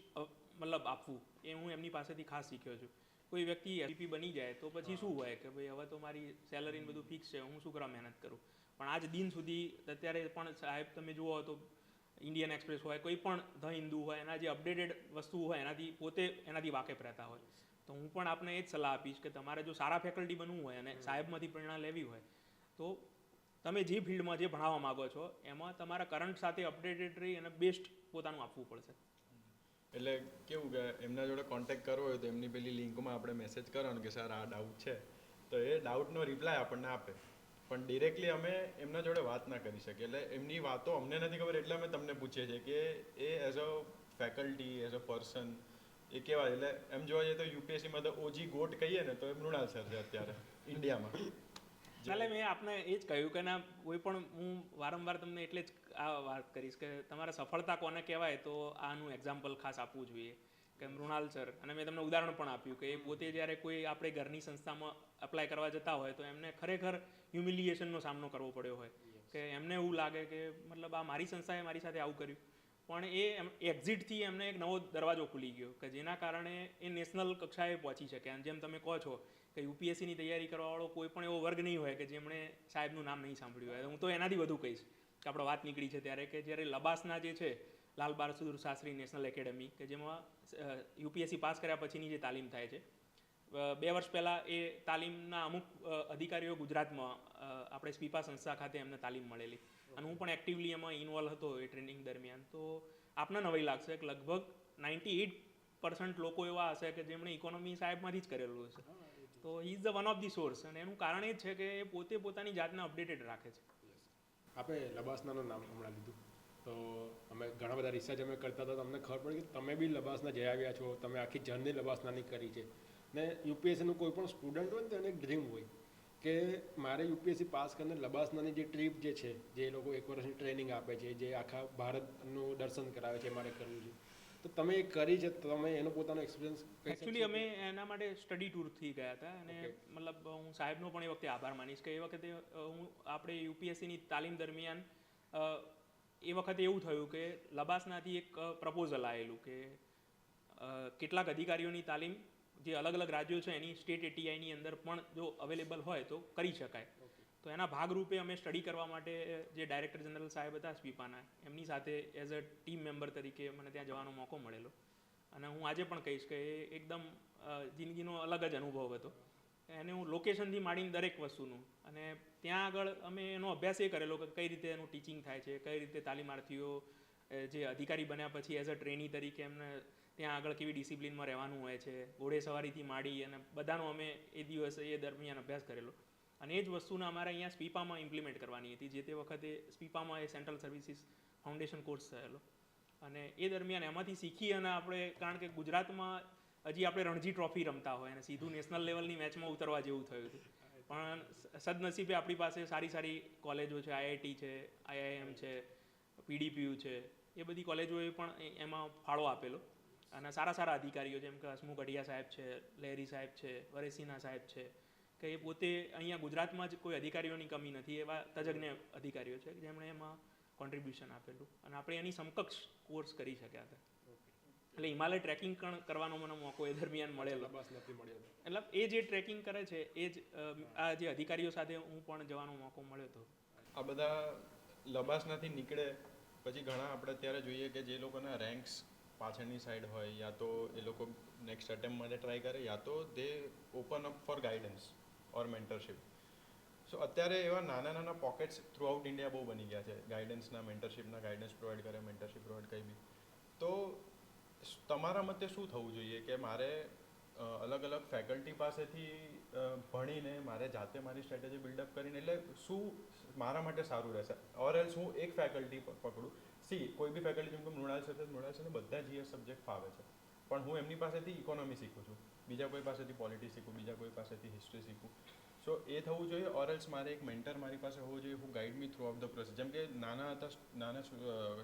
મતલબ આપવું એ હું એમની પાસેથી ખાસ શીખ્યો છું. કોઈ વ્યક્તિ એબીપી બની જાય તો પછી શું હોય કે ભાઈ હવે તો મારી સેલરી બધું ફિક્સ છે, હું શું કરવા મહેનત કરું. પણ આજ દિન સુધી અત્યારે પણ સાહેબ તમે જુઓ તો ઇન્ડિયન એક્સપ્રેસ હોય, કોઈ પણ ધ હિન્દુ હોય, એના જે અપડેટેડ વસ્તુ હોય એનાથી પોતે એનાથી વાકેફ રહેતા હોય. તો હું પણ આપને એ જ સલાહ આપીશ કે તમારે જો સારા ફેકલ્ટી બનવું હોય અને સાહેબમાંથી પ્રેરણા લેવી હોય તો તમે જે ફિલ્ડમાં જે ભણાવવા માગો છો એમાં તમારા કરંટ સાથે અપડેટેડ રહી અને બેસ્ટ પોતાનું આપવું પડશે. એટલે કેવું કે એમના જોડે કોન્ટેક્ટ કરવો હોય તો એમની પેલી લિંકમાં આપણે મેસેજ કરવાનો કે સર આ ડાઉટ છે, તો એ ડાઉટનો રિપ્લાય આપણને આપે. પણ ડિરેક્ટલી અમે એમના જોડે વાત ના કરી શકીએ. એટલે એમની વાતો અમને નથી ખબર એટલે અમે તમને પૂછીએ છીએ કે એ as a faculty, as a person એ કેવા. એટલે એમ જોવા જઈએ તો યુપીએસસીમાં તો ઓજી ગોટ કહીએ ને તો એ મૃણાલ સર છે અત્યારે ઇન્ડિયામાં. એટલે મેં આપને એ જ કહ્યું કે ના કોઈ પણ હું વારંવાર તમને એટલે જ આ વાત કરીશ કે તમારે સફળતા કોને કહેવાય તો આનું એક્ઝામ્પલ ખાસ આપવું જોઈએ કે મૃણાલ સર. અને મેં તમને ઉદાહરણ પણ આપ્યું કે એ પોતે જ્યારે કોઈ આપણે ઘરની સંસ્થામાં અપ્લાય કરવા જતા હોય તો એમને ખરેખર હ્યુમિલિએશનનો સામનો કરવો પડ્યો હોય કે એમને એવું લાગે કે મતલબ આ મારી સંસ્થાએ મારી સાથે આવું કર્યું. પણ એ એક્ઝિટથી એમને એક નવો દરવાજો ખુલી ગયો કે જેના કારણે એ નેશનલ કક્ષાએ પહોંચી શકે. અને જેમ તમે કહો છો કે યુપીએસસીની તૈયારી કરવાવાળો કોઈ પણ એવો વર્ગ નહીં હોય કે જેમણે સાહેબનું નામ નહીં સાંભળ્યું હોય. હું તો એનાથી વધુ કહીશ કે આપણે વાત નીકળી છે ત્યારે કે જ્યારે લબાસના જે છે લાલ બહાદુર શાસ્ત્રી નેશનલ એકેડમી કે જેમાં યુપીએસસી પાસ કર્યા પછીની જે તાલીમ થાય છે, 2 વર્ષ પહેલાં એ તાલીમના અમુક અધિકારીઓ ગુજરાતમાં આપણે સ્પીપા સંસ્થા ખાતે એમને તાલીમ મળેલી અને હું પણ એક્ટિવલી એમાં ઇન્વોલ્વ હતો એ ટ્રેનિંગ દરમિયાન. તો આપને નવાઈ લાગશે કે લગભગ 98% લોકો એવા હશે કે જેમણે ઇકોનોમી સાહેબમાંથી જ કરેલું હશે. તો he is the one of the source. અને એનું કારણ એ જ છે કે એ પોતે પોતાની જાતને અપડેટેડ રાખે છે. આપણે લબાસનાનું નામ હમણાં લીધું તો અમે ઘણા બધા રિસર્ચ અમે કરતા હતા તો અમને ખબર પડી કે તમે બી લબાસના જઈ આવ્યા છો, તમે આખી જર્ની લબાસનાની કરી છે. ને યુપીએસસીનું કોઈ પણ સ્ટુડન્ટ હોય ને તો એને એક ડ્રીમ હોય કે મારે યુપીએસસી પાસ કરીને લબાસનાની જે ટ્રીપ જે છે, જે એ લોકો 1 વર્ષની ટ્રેનિંગ આપે છે, જે આખા ભારતનું દર્શન કરાવે છે, મારે કરવું છે. તો તમે એ કરી છે, તમે એનો પોતાનો એક્સપિરિયન્સ એકચ્યુઅલી અમે એના માટે સ્ટડી ટૂરથી ગયા હતા અને મતલબ હું સાહેબનો પણ એ વખતે આભાર માનીશ કે એ વખતે આપણે યુપીએસસીની તાલીમ દરમિયાન એ વખતે એવું થયું કે લબાસનાથી એક પ્રપોઝલ આવેલું કે કેટલાક અધિકારીઓની તાલીમ જે અલગ અલગ રાજ્યો છે એની સ્ટેટ એટીઆઈની અંદર પણ જો અવેલેબલ હોય તો કરી શકાય. તો એના ભાગરૂપે અમે સ્ટડી કરવા માટે જે ડાયરેક્ટર જનરલ સાહેબ હતા સ્પીપાના, એમની સાથે એઝ અ ટીમ મેમ્બર તરીકે મને ત્યાં જવાનો મોકો મળેલો. અને હું આજે પણ કહીશ કે એ એકદમ જિંદગીનો અલગ જ અનુભવ હતો. એને હું લોકેશનથી માંડીને દરેક વસ્તુનું. અને ત્યાં આગળ અમે એનો અભ્યાસ એ કરેલો કે કઈ રીતે એનું ટીચિંગ થાય છે, કઈ રીતે તાલીમાર્થીઓ જે અધિકારી બન્યા પછી એઝ અ ટ્રેની તરીકે એમને ત્યાં આગળ કેવી ડિસિપ્લિનમાં રહેવાનું હોય છે, ઘોડે સવારીથી માંડી અને બધાનો અમે એ દિવસે એ દરમિયાન અભ્યાસ કરેલો. અને એ જ વસ્તુને અમારે અહીંયા સ્પીપામાં ઇમ્પ્લિમેન્ટ કરવાની હતી. જે તે વખતે સ્પીપામાં એ સેન્ટ્રલ સર્વિસીસ ફાઉન્ડેશન કોર્સ થયેલો અને એ દરમિયાન એમાંથી શીખી અને આપણે, કારણ કે ગુજરાતમાં હજી આપણે રણજી ટ્રોફી રમતા હોય અને સીધું નેશનલ લેવલની મેચમાં ઉતરવા જેવું થયું હતું. પણ સદનસીબે આપણી પાસે સારી સારી કોલેજો છે, આઈઆઈટી છે, આઈઆઈએમ છે, પીડીપીયુ છે, એ બધી કોલેજોએ પણ એમાં ફાળો આપેલો. અને સારા સારા અધિકારીઓ જેમ કે હસમુખ અઢિયા સાહેબ છે, લહેરી સાહેબ છે, વરેસિન્હા સાહેબ છે, કે એ પોતે અહીંયા ગુજરાતમાં જ કોઈ અધિકારીઓની કમી નથી એવા તજજ્ઞ અધિકારીઓ છે જેમણે એમાં કોન્ટ્રીબ્યુશન આપેલું અને આપણે એની સમકક્ષ કોર્સ કરી શક્યા હતા. એટલે હિમાલય ટ્રેકિંગ કરવાનો મને મોકો એ દરમિયાન મળેલો. એટલે એ જે ટ્રેકિંગ કરે છે એ જ આ જે અધિકારીઓ સાથે હું પણ જવાનો મોકો મળ્યો હતો. આ બધા લબાસનાથી નીકળે પછી ઘણા આપણે અત્યારે જોઈએ કે જે લોકોના રેન્ક્સ પાછળની સાઈડ હોય, યા તો એ લોકો નેક્સ્ટ અટેમ્પ માટે ટ્રાય કરે, યા તો they open up for guidance or mentorship. So અત્યારે એવા નાના નાના પોકેટ્સ થ્રુ આઉટ ઇન્ડિયા બહુ બની ગયા છે. ગાઈડન્સના, મેન્ટરશિપના, ગાઈડન્સ પ્રોવાઈડ કરે, મેન્ટરશિપ પ્રોવાઈડ કરી બી. તો તમારા મતે શું થવું જોઈએ કે મારે અલગ અલગ ફેકલ્ટી પાસેથી ભણીને મારે જાતે મારી સ્ટ્રેટેજી બિલ્ડઅપ કરીને, એટલે શું મારા માટે સારું રહેશે? ઓર એલ્સ હું એક ફેકલ્ટી પકડું. કોઈ બી ફેકલ્ટી, જેમ કે મૃણાલ સર બધા જીએસ સબ્જેક્ટ ફાવે છે, પણ હું એમની પાસેથી ઇકોનોમી શીખું છું, બીજા કોઈ પાસેથી પોલિટિક્સ શીખું, બીજા કોઈ પાસેથી હિસ્ટ્રી શીખું. સો એ થવું જોઈએ. ઓર એલ્સ મારે એક મેન્ટર મારી પાસે હોવું જોઈએ હું guide me through out the process. જેમ કે નાના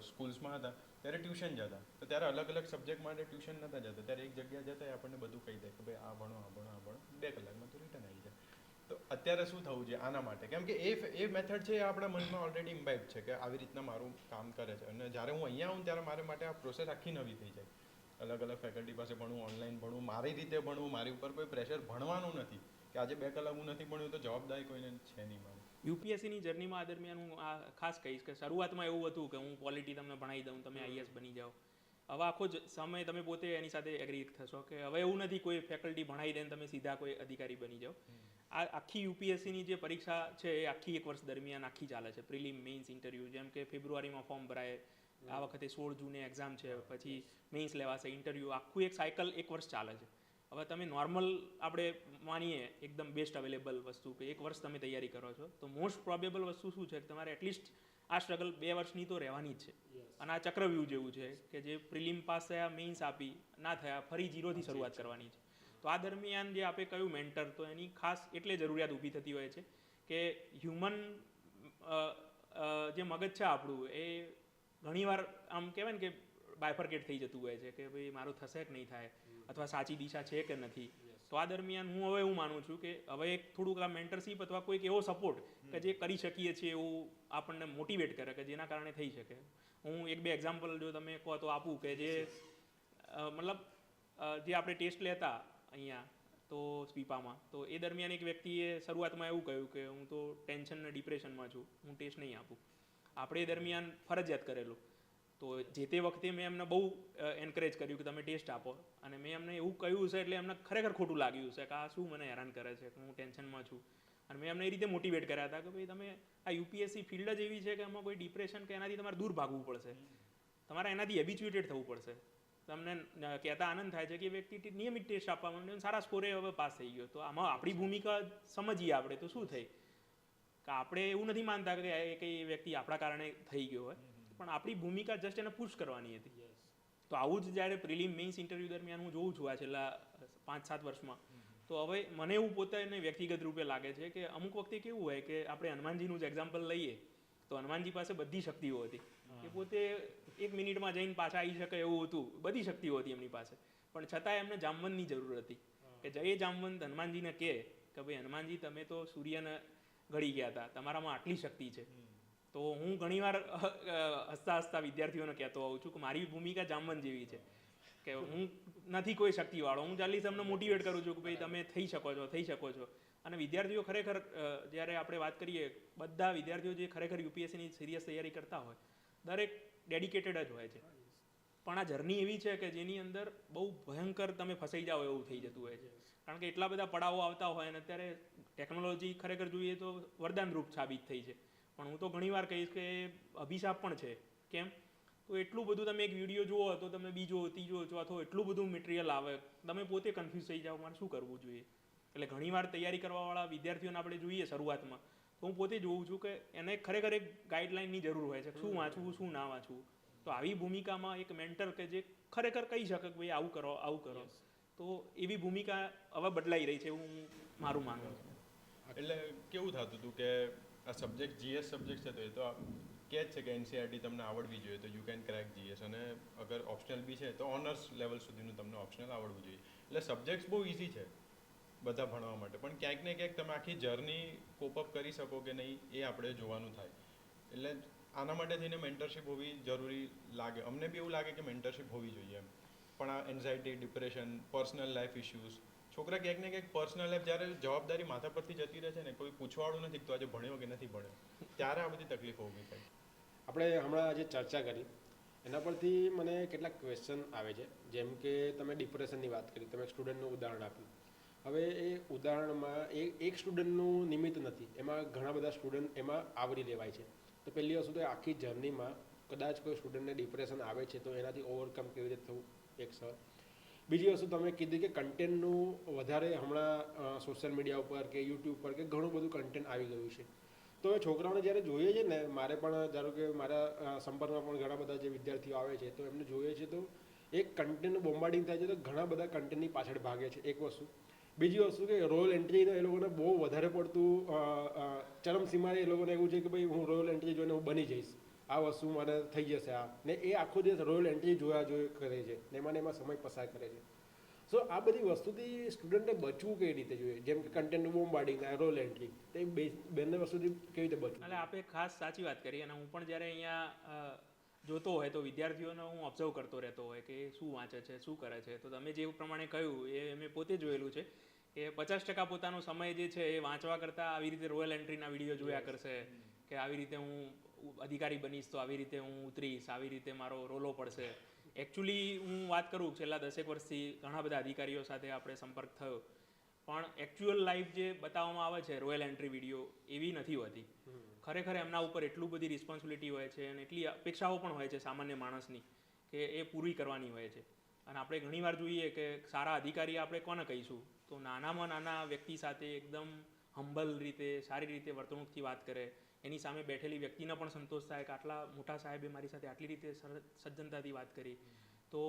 સ્કૂલ્સમાં હતા ત્યારે ટ્યુશન જતા, તો ત્યારે અલગ અલગ સબ્જેક્ટ માટે ટ્યુશન નહોતા જતા. ત્યારે એક જગ્યા જતા આપણને બધું કહી દે કે ભાઈ આ ભણો, આ ભણો, આ ભણો, 2 કલાકમાં તો રિટર્ન આવી જાય. તો અત્યારે શું થવું જોઈએ આના માટે? કેમ કે એ મેથડ છે એ આપણા મનમાં ઓલરેડી ઇમ્બાઇબ છે કે આવી રીતના મારું કામ કરે છે. અને જ્યારે હું અહીંયા આવું ત્યારે મારા માટે આ પ્રોસેસ આખી નવી થઈ જાય. અલગ અલગ ફેકલ્ટી પાસે ભણવું, ઓનલાઈન ભણવું, મારી રીતે ભણવું, મારી ઉપર કોઈ પ્રેશર ભણવાનું નથી કે આજે 2 કલાક હું નથી ભણ્યું તો જવાબદારી કોઈને છે નહીં મારી. યુપીએસસીની જર્નીમાં આ દરમિયાન હું આ ખાસ કહીશ કે શરૂઆતમાં એવું હતું કે હું પોલિટી તમને ભણાવી દઉં, તમે આઈએસ બની જાઓ. હવે આખો જ સમય તમે પોતે એની સાથે એગ્રી થશો કે હવે એવું નથી કોઈ ફેકલ્ટી ભણાવી દે ને તમે સીધા કોઈ અધિકારી બની જાઓ. આ આખી યુપીએસસીની જે પરીક્ષા છે એ આખી 1 વર્ષ દરમિયાન આખી ચાલે છે. Prelim, mains, interview. જેમ કે ફેબ્રુઆરીમાં ફોર્મ ભરાય, આ વખતે 16 જૂને એક્ઝામ છે, પછી મેઇન્સ લેવાશે, ઇન્ટરવ્યૂ, આખું એક સાયકલ 1 વર્ષ ચાલે છે. હવે તમે નોર્મલ આપણે માનીએ એકદમ બેસ્ટ અવેલેબલ વસ્તુ કે 1 વર્ષ તમે તૈયારી કરો છો તો મોસ્ટ પ્રોબેબલ વસ્તુ શું છે કે તમારે એટલીસ્ટ આ સ્ટ્રગલ 2 વર્ષની તો રહેવાની જ છે. અને આ ચક્રવ્યૂહ જેવું છે કે જે પ્રિલિમ પાસ થયા, મેઇન્સ આપી, ના થયા, ફરી ઝીરોથી શરૂઆત કરવાની છે. તો આ દરમિયાન જે આપણે કહ્યું મેન્ટર, તો એની ખાસ એટલે જરૂરિયાત ઊભી થતી હોય છે કે હ્યુમન જે મગજ છે આપણું એ ઘણીવાર આમ કહેવાય ને કે બાયફર્કેટ થઈ જતું હોય છે કે ભાઈ મારું થશે કે નહીં થાય, અથવા સાચી દિશા છે કે નથી. તો આ દરમિયાન હું હવે એવું માનું છું કે હવે એક થોડુંક આ મેન્ટરશીપ અથવા કોઈક એવો સપોર્ટ કે જે કરી શકીએ છીએ એવું આપણને મોટિવેટ કરે કે જેના કારણે થઈ શકે. હું 1-2 એક્ઝામ્પલ જો તમે કહો તો આપું કે જે મતલબ જે આપણે ટેસ્ટ લેતા અહીંયા તો સ્પીપામાં, તો એ દરમિયાન એક વ્યક્તિએ શરૂઆતમાં એવું કહ્યું કે હું તો ટેન્શન અને ડિપ્રેશનમાં છું, હું ટેસ્ટ નહીં આપું. આપણે એ દરમિયાન ફરજિયાત કરેલું. તો જે તે વખતે મેં એમને બહુ એન્કરેજ કર્યું કે તમે ટેસ્ટ આપો, અને મેં એમને એવું કહ્યું છે એટલે એમને ખરેખર ખોટું લાગ્યું છે કે આ શું મને હેરાન કરે છે કે હું ટેન્શનમાં છું. અને મેં એમને એ રીતે મોટિવેટ કર્યા હતા કે ભાઈ તમે આ યુપીએસસી ફિલ્ડ જ એવી છે કે એમાં કોઈ ડિપ્રેશન કે એનાથી તમારે દૂર ભાગવું પડશે, તમારે એનાથી હેબિચ્યુએટેડ થવું પડશે. તમને કહેતા આનંદ થાય છે કે વ્યક્તિ નિયમિત ટેસ્ટ આપવા માંડ્યો, સારા સ્કોરે હવે પાસ થઈ ગયો. તો આમાં આપણી ભૂમિકા સમજીએ આપણે તો શું થઈ કે આપણે એવું નથી માનતા કે એ કંઈ વ્યક્તિ આપણા કારણે થઈ ગયો હોય, પણ આપણી ભૂમિકા જસ્ટ એને પુશ કરવાની હતી. તો આવું જ જ્યારે પ્રિલિમ, મેઇન્સ, ઇન્ટરવ્યૂ દરમિયાન હું જોઉં છું આ છેલ્લા 5-7 વર્ષમાં, તો હવે મને એવું પોતાને વ્યક્તિગત રૂપે લાગે છે કે અમુક વખતે કેવું હોય કે આપણે હનુમાનજીનું જ એક્ઝામ્પલ લઈએ તો હનુમાનજી પાસે બધી શક્તિઓ હતી કે પોતે 1 મિનિટમાં જઈને પાછા આવી શકે એવું હતું, બધી શક્તિઓ હતી એમની પાસે, પણ છતાં એમને જામવંતની જરૂર હતી કે જય જામવંત હનુમાનજીને કહે કે ભાઈ હનુમાનજી તમે તો સૂર્યને ઘડી ગયા હતા, તમારામાં આટલી શક્તિ છે. તો હું ઘણીવાર હસતા હસતા વિદ્યાર્થીઓને કહેતો હોઉં છું કે મારી ભૂમિકા જામવંત જેવી છે કે હું નથી કોઈ શક્તિવાળો, હું ચાલી તમને મોટિવેટ કરું છું કે ભાઈ તમે થઈ શકો છો. અને વિદ્યાર્થીઓ ખરેખર જ્યારે આપણે વાત કરીએ, બધા વિદ્યાર્થીઓ જે ખરેખર યુપીએસસીની સિરિયસ તૈયારી કરતા હોય દરેક ડેડિકેટેડ જ હોય છે, પણ આ જર્ની એવી છે કે જેની અંદર બહુ ભયંકર તમે ફસાઈ જાઓ એવું થઈ જતું હોય છે. કારણ કે એટલા બધા પડાવો આવતા હોય અને અત્યારે ટેકનોલોજી ખરેખર જોઈએ તો વરદાનરૂપ સાબિત થઈ છે, પણ હું તો ઘણીવાર કહીશ કે અભિશાપ પણ છે. કેમ? તો એટલું બધું તમે એક વિડીયો જુઓ તો તમે બીજો ત્રીજો ચોથો એટલું બધું મટીરિયલ આવે, તમે પોતે કન્ફ્યુઝ થઈ જાઓ મારે શું કરવું જોઈએ. એટલે ઘણીવાર તૈયારી કરવાવાળા વિદ્યાર્થીઓને આપણે જોઈએ શરૂઆતમાં, તો હું પોતે જોઉં છું કે એને ખરેખર એક ગાઈડલાઇનની જરૂર હોય છે, શું વાંચવું શું ના વાંચવું. તો આવી ભૂમિકામાં એક મેન્ટર કે જે ખરેખર કહી શકે કે ભાઈ આવું કરો, તો એવી ભૂમિકા હવે બદલાઈ રહી છે એવું મારું માનવું છે. એટલે કેવું થતું હતું કે આ સબ્જેક્ટ જીએસ સબ્જેક્ટ છે તો એ તો કહે જ છે કે એનસીઆરટી તમને આવડવી જોઈએ તો યુ કેન ક્રેક જીએસ, અને અગર ઓપ્શનલ બી છે તો ઓનર્સ લેવલ સુધીનું તમને ઓપ્શનલ આવડવું જોઈએ. એટલે સબ્જેક્ટ્સ બહુ ઇઝી છે બધા ભણવા માટે, પણ ક્યાંક ને ક્યાંક તમે આખી જર્ની કોપઅપ કરી શકો કે નહીં એ આપણે જોવાનું થાય. એટલે આના માટે થઈને મેન્ટરશીપ હોવી જરૂરી લાગે. અમને બી એવું લાગે કે મેન્ટરશીપ હોવી જોઈએ એમ. પણ આ anxiety, depression, personal life issues, છોકરા ક્યાંક ને ક્યાંક પર્સનલ લાઈફ જ્યારે જવાબદારી માથા પરથી જતી રહે છે ને, કોઈ પૂછવાવાળું નથી કે તું આજે ભણ્યો કે નથી ભણ્યો, ત્યારે આ બધી તકલીફો ઊભી થાય. આપણે હમણાં જે ચર્ચા કરી એના પરથી મને કેટલાક ક્વેશ્ચન આવે છે. જેમ કે તમે ડિપ્રેશનની વાત કરી, તમે એક સ્ટુડન્ટનું ઉદાહરણ આપ્યું. હવે એ ઉદાહરણમાં એક સ્ટુડન્ટનું નિમિત્ત નથી, એમાં ઘણા બધા સ્ટુડન્ટ એમાં આવરી લેવાય છે. તો પહેલી વસ્તુ તો આખી જર્નીમાં કદાચ કોઈ સ્ટુડન્ટને ડિપ્રેશન આવે છે તો એનાથી ઓવરકમ કેવી રીતે થવું, એક સર. બીજી વસ્તુ તમે કીધી કે કન્ટેન્ટનું વધારે હમણાં સોશિયલ મીડિયા ઉપર કે યુટ્યુબ પર કે ઘણું બધું કન્ટેન્ટ આવી ગયું છે. તો એ છોકરાઓને જ્યારે જોઈએ છે ને, મારે પણ ધારો કે મારા સંપર્કમાં પણ ઘણા બધા જે વિદ્યાર્થીઓ આવે છે તો એમને જોઈએ છે તો એક કન્ટેન્ટનું બોમ્બાર્ડિંગ થાય છે તો ઘણા બધા કન્ટેન્ટની પાછળ ભાગે છે, એક વસ્તુ. બીજી વસ્તુ કે રોયલ એન્ટ્રીનો એ લોકોને બહુ વધારે પડતું ચરમસીમાએ એ લોકોને એવું છે કે ભાઈ હું રોયલ એન્ટ્રી જોઈને હું બની જઈશ, આ વસ્તુ મને થઈ જશે આ, ને એ આખો દિવસ રોયલ એન્ટ્રી જોયા કરે છે ને એમાં સમય પસાર કરે છે. સો આ બધી વસ્તુથી સ્ટુડન્ટે બચવું કઈ રીતે જોઈએ? જેમ કે કન્ટેન્ટ બોમ્બાર્ડિંગ, રોયલ એન્ટ્રી, તો એ બંને વસ્તુથી કેવી રીતે બચવું? એટલે આપણે ખાસ સાચી વાત કરી. અને હું પણ જ્યારે અહીંયા જોતો હોય તો વિદ્યાર્થીઓને હું ઓબ્ઝર્વ કરતો રહેતો હોય કે શું વાંચે છે, શું કરે છે. તો તમે જે પ્રમાણે કહ્યું એ મેં પોતે જોયેલું છે કે 50% પોતાનો સમય જે છે એ વાંચવા કરતાં આવી રીતે રોયલ એન્ટ્રીના વિડીયો જોયા કરશે કે આવી રીતે હું અધિકારી બનીશ તો આવી રીતે હું ઉતરીશ, આવી રીતે મારો રોલો પડશે. એકચ્યુઅલી હું વાત કરું છેલ્લા 10 વર્ષથી ઘણા બધા અધિકારીઓ સાથે આપણે સંપર્ક થયો, પણ એકચ્યુઅલ લાઈફ જે બતાવવામાં આવે છે રોયલ એન્ટ્રી વિડીયો એવી નથી હોતી. ખરેખર એમના ઉપર એટલું બધી રિસ્પોન્સિબિલિટી હોય છે અને એટલી અપેક્ષાઓ પણ હોય છે સામાન્ય માણસની કે એ પૂરી કરવાની હોય છે. અને આપણે ઘણીવાર જોઈએ કે સારા અધિકારી આપણે કોને કહીશું, તો નાનામાં નાના વ્યક્તિ સાથે એકદમ હંબલ રીતે સારી રીતે વર્તણૂકથી વાત કરે, એની સામે બેઠેલી વ્યક્તિને પણ સંતોષ થાય કે આટલા મોટા સાહેબે મારી સાથે આટલી રીતે સજ્જનતાથી વાત કરી. તો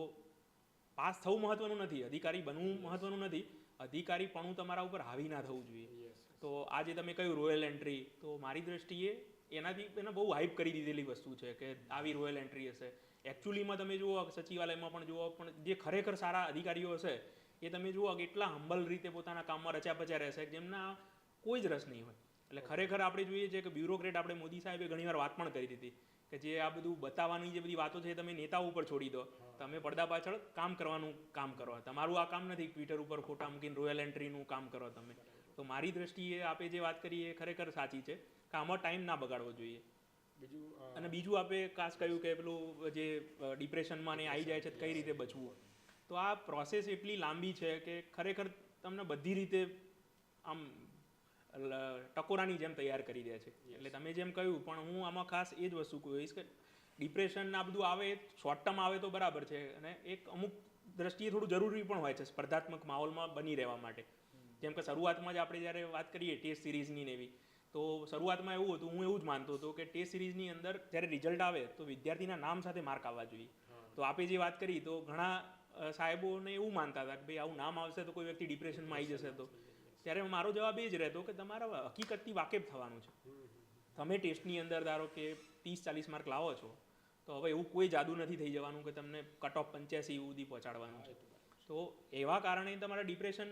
પાસ થવું મહત્વનું નથી, અધિકારી બનવું મહત્વનું નથી, અધિકારીપણું તમારા ઉપર હાવી ના થવું જોઈએ. તો આ જે તમે કહ્યું રોયલ એન્ટ્રી, તો મારી દ્રષ્ટિએ એનાથી એને બહુ હાઇપ કરી દીધેલી વસ્તુ છે કે આવી રોયલ એન્ટ્રી હશે. એકચ્યુઅલીમાં તમે જુઓ સચિવાલયમાં પણ જુઓ, પણ જે ખરેખર સારા અધિકારીઓ હશે એ તમે જુઓ કે એટલા હંબલ રીતે પોતાના કામમાં રચ્યા પચ્યા રહેશે જેમના કોઈ જ રસ નહીં હોય. એટલે ખરેખર આપણે જોઈએ છે કે બ્યુરોક્રેટ આપણે મોદી સાહેબે ઘણીવાર વાત પણ કરી દીધી કે જે આ બધું બતાવવાની જે બધી વાતો છે એ તમે નેતાઓ ઉપર છોડી દો, તમે પડદા પાછળ કામ કરવાનું કામ કરો. તમારું આ કામ નથી ટ્વિટર ઉપર ફોટા મૂકીને રોયલ એન્ટ્રીનું કામ કરો તમે. તો મારી દ્રષ્ટિએ આપણે જે વાત કરી એ ખરેખર સાચી છે કે આમાં ટાઈમ ના બગાડવો જોઈએ. અને બીજું આપણે ખાસ કહ્યું કે પેલું જે ડિપ્રેશનમાં ને આવી જાય છે કઈ રીતે બચવું, તો આ પ્રોસેસ એટલી લાંબી છે કે ખરેખર તમને બધી રીતે આમ ટકોરાની જેમ તૈયાર કરી દે છે. એટલે તમે જેમ કહ્યું, પણ હું આમાં ખાસ એ જ વસ્તુ કહીશ કે ડિપ્રેશન આ બધું આવે શોર્ટ ટર્મ આવે તો બરાબર છે, અને એક અમુક દ્રષ્ટિએ થોડું જરૂરી પણ હોય છે સ્પર્ધાત્મક માહોલમાં બની રહેવા માટે. જેમ કે શરૂઆતમાં જ આપણે જ્યારે વાત કરીએ ટેસ્ટ સિરીઝની ને એવી, તો શરૂઆતમાં એવું હતું, હું એવું જ માનતો હતો કે ટેસ્ટ સિરીઝની અંદર જ્યારે રિઝલ્ટ આવે તો વિદ્યાર્થીના નામ સાથે માર્ક આવવા જોઈએ. તો આપણે જે વાત કરી તો ઘણા સાહેબોને એવું માનતા હતા કે ભાઈ આવું નામ આવશે તો કોઈ વ્યક્તિ ડિપ્રેશનમાં આવી જશે. તો ત્યારે મારો જવાબ એ જ રહેતો કે તમારા હકીકતથી વાકેફ થવાનું છે. તમે ટેસ્ટની અંદર ધારો કે 30-40 માર્ક લાવો છો, તો હવે એવું કોઈ જાદુ નથી થઈ જવાનું કે તમને કટ ઓફ 85 સુધી પહોંચાડવાનું છે. તો એવા કારણે તમારે ડિપ્રેશન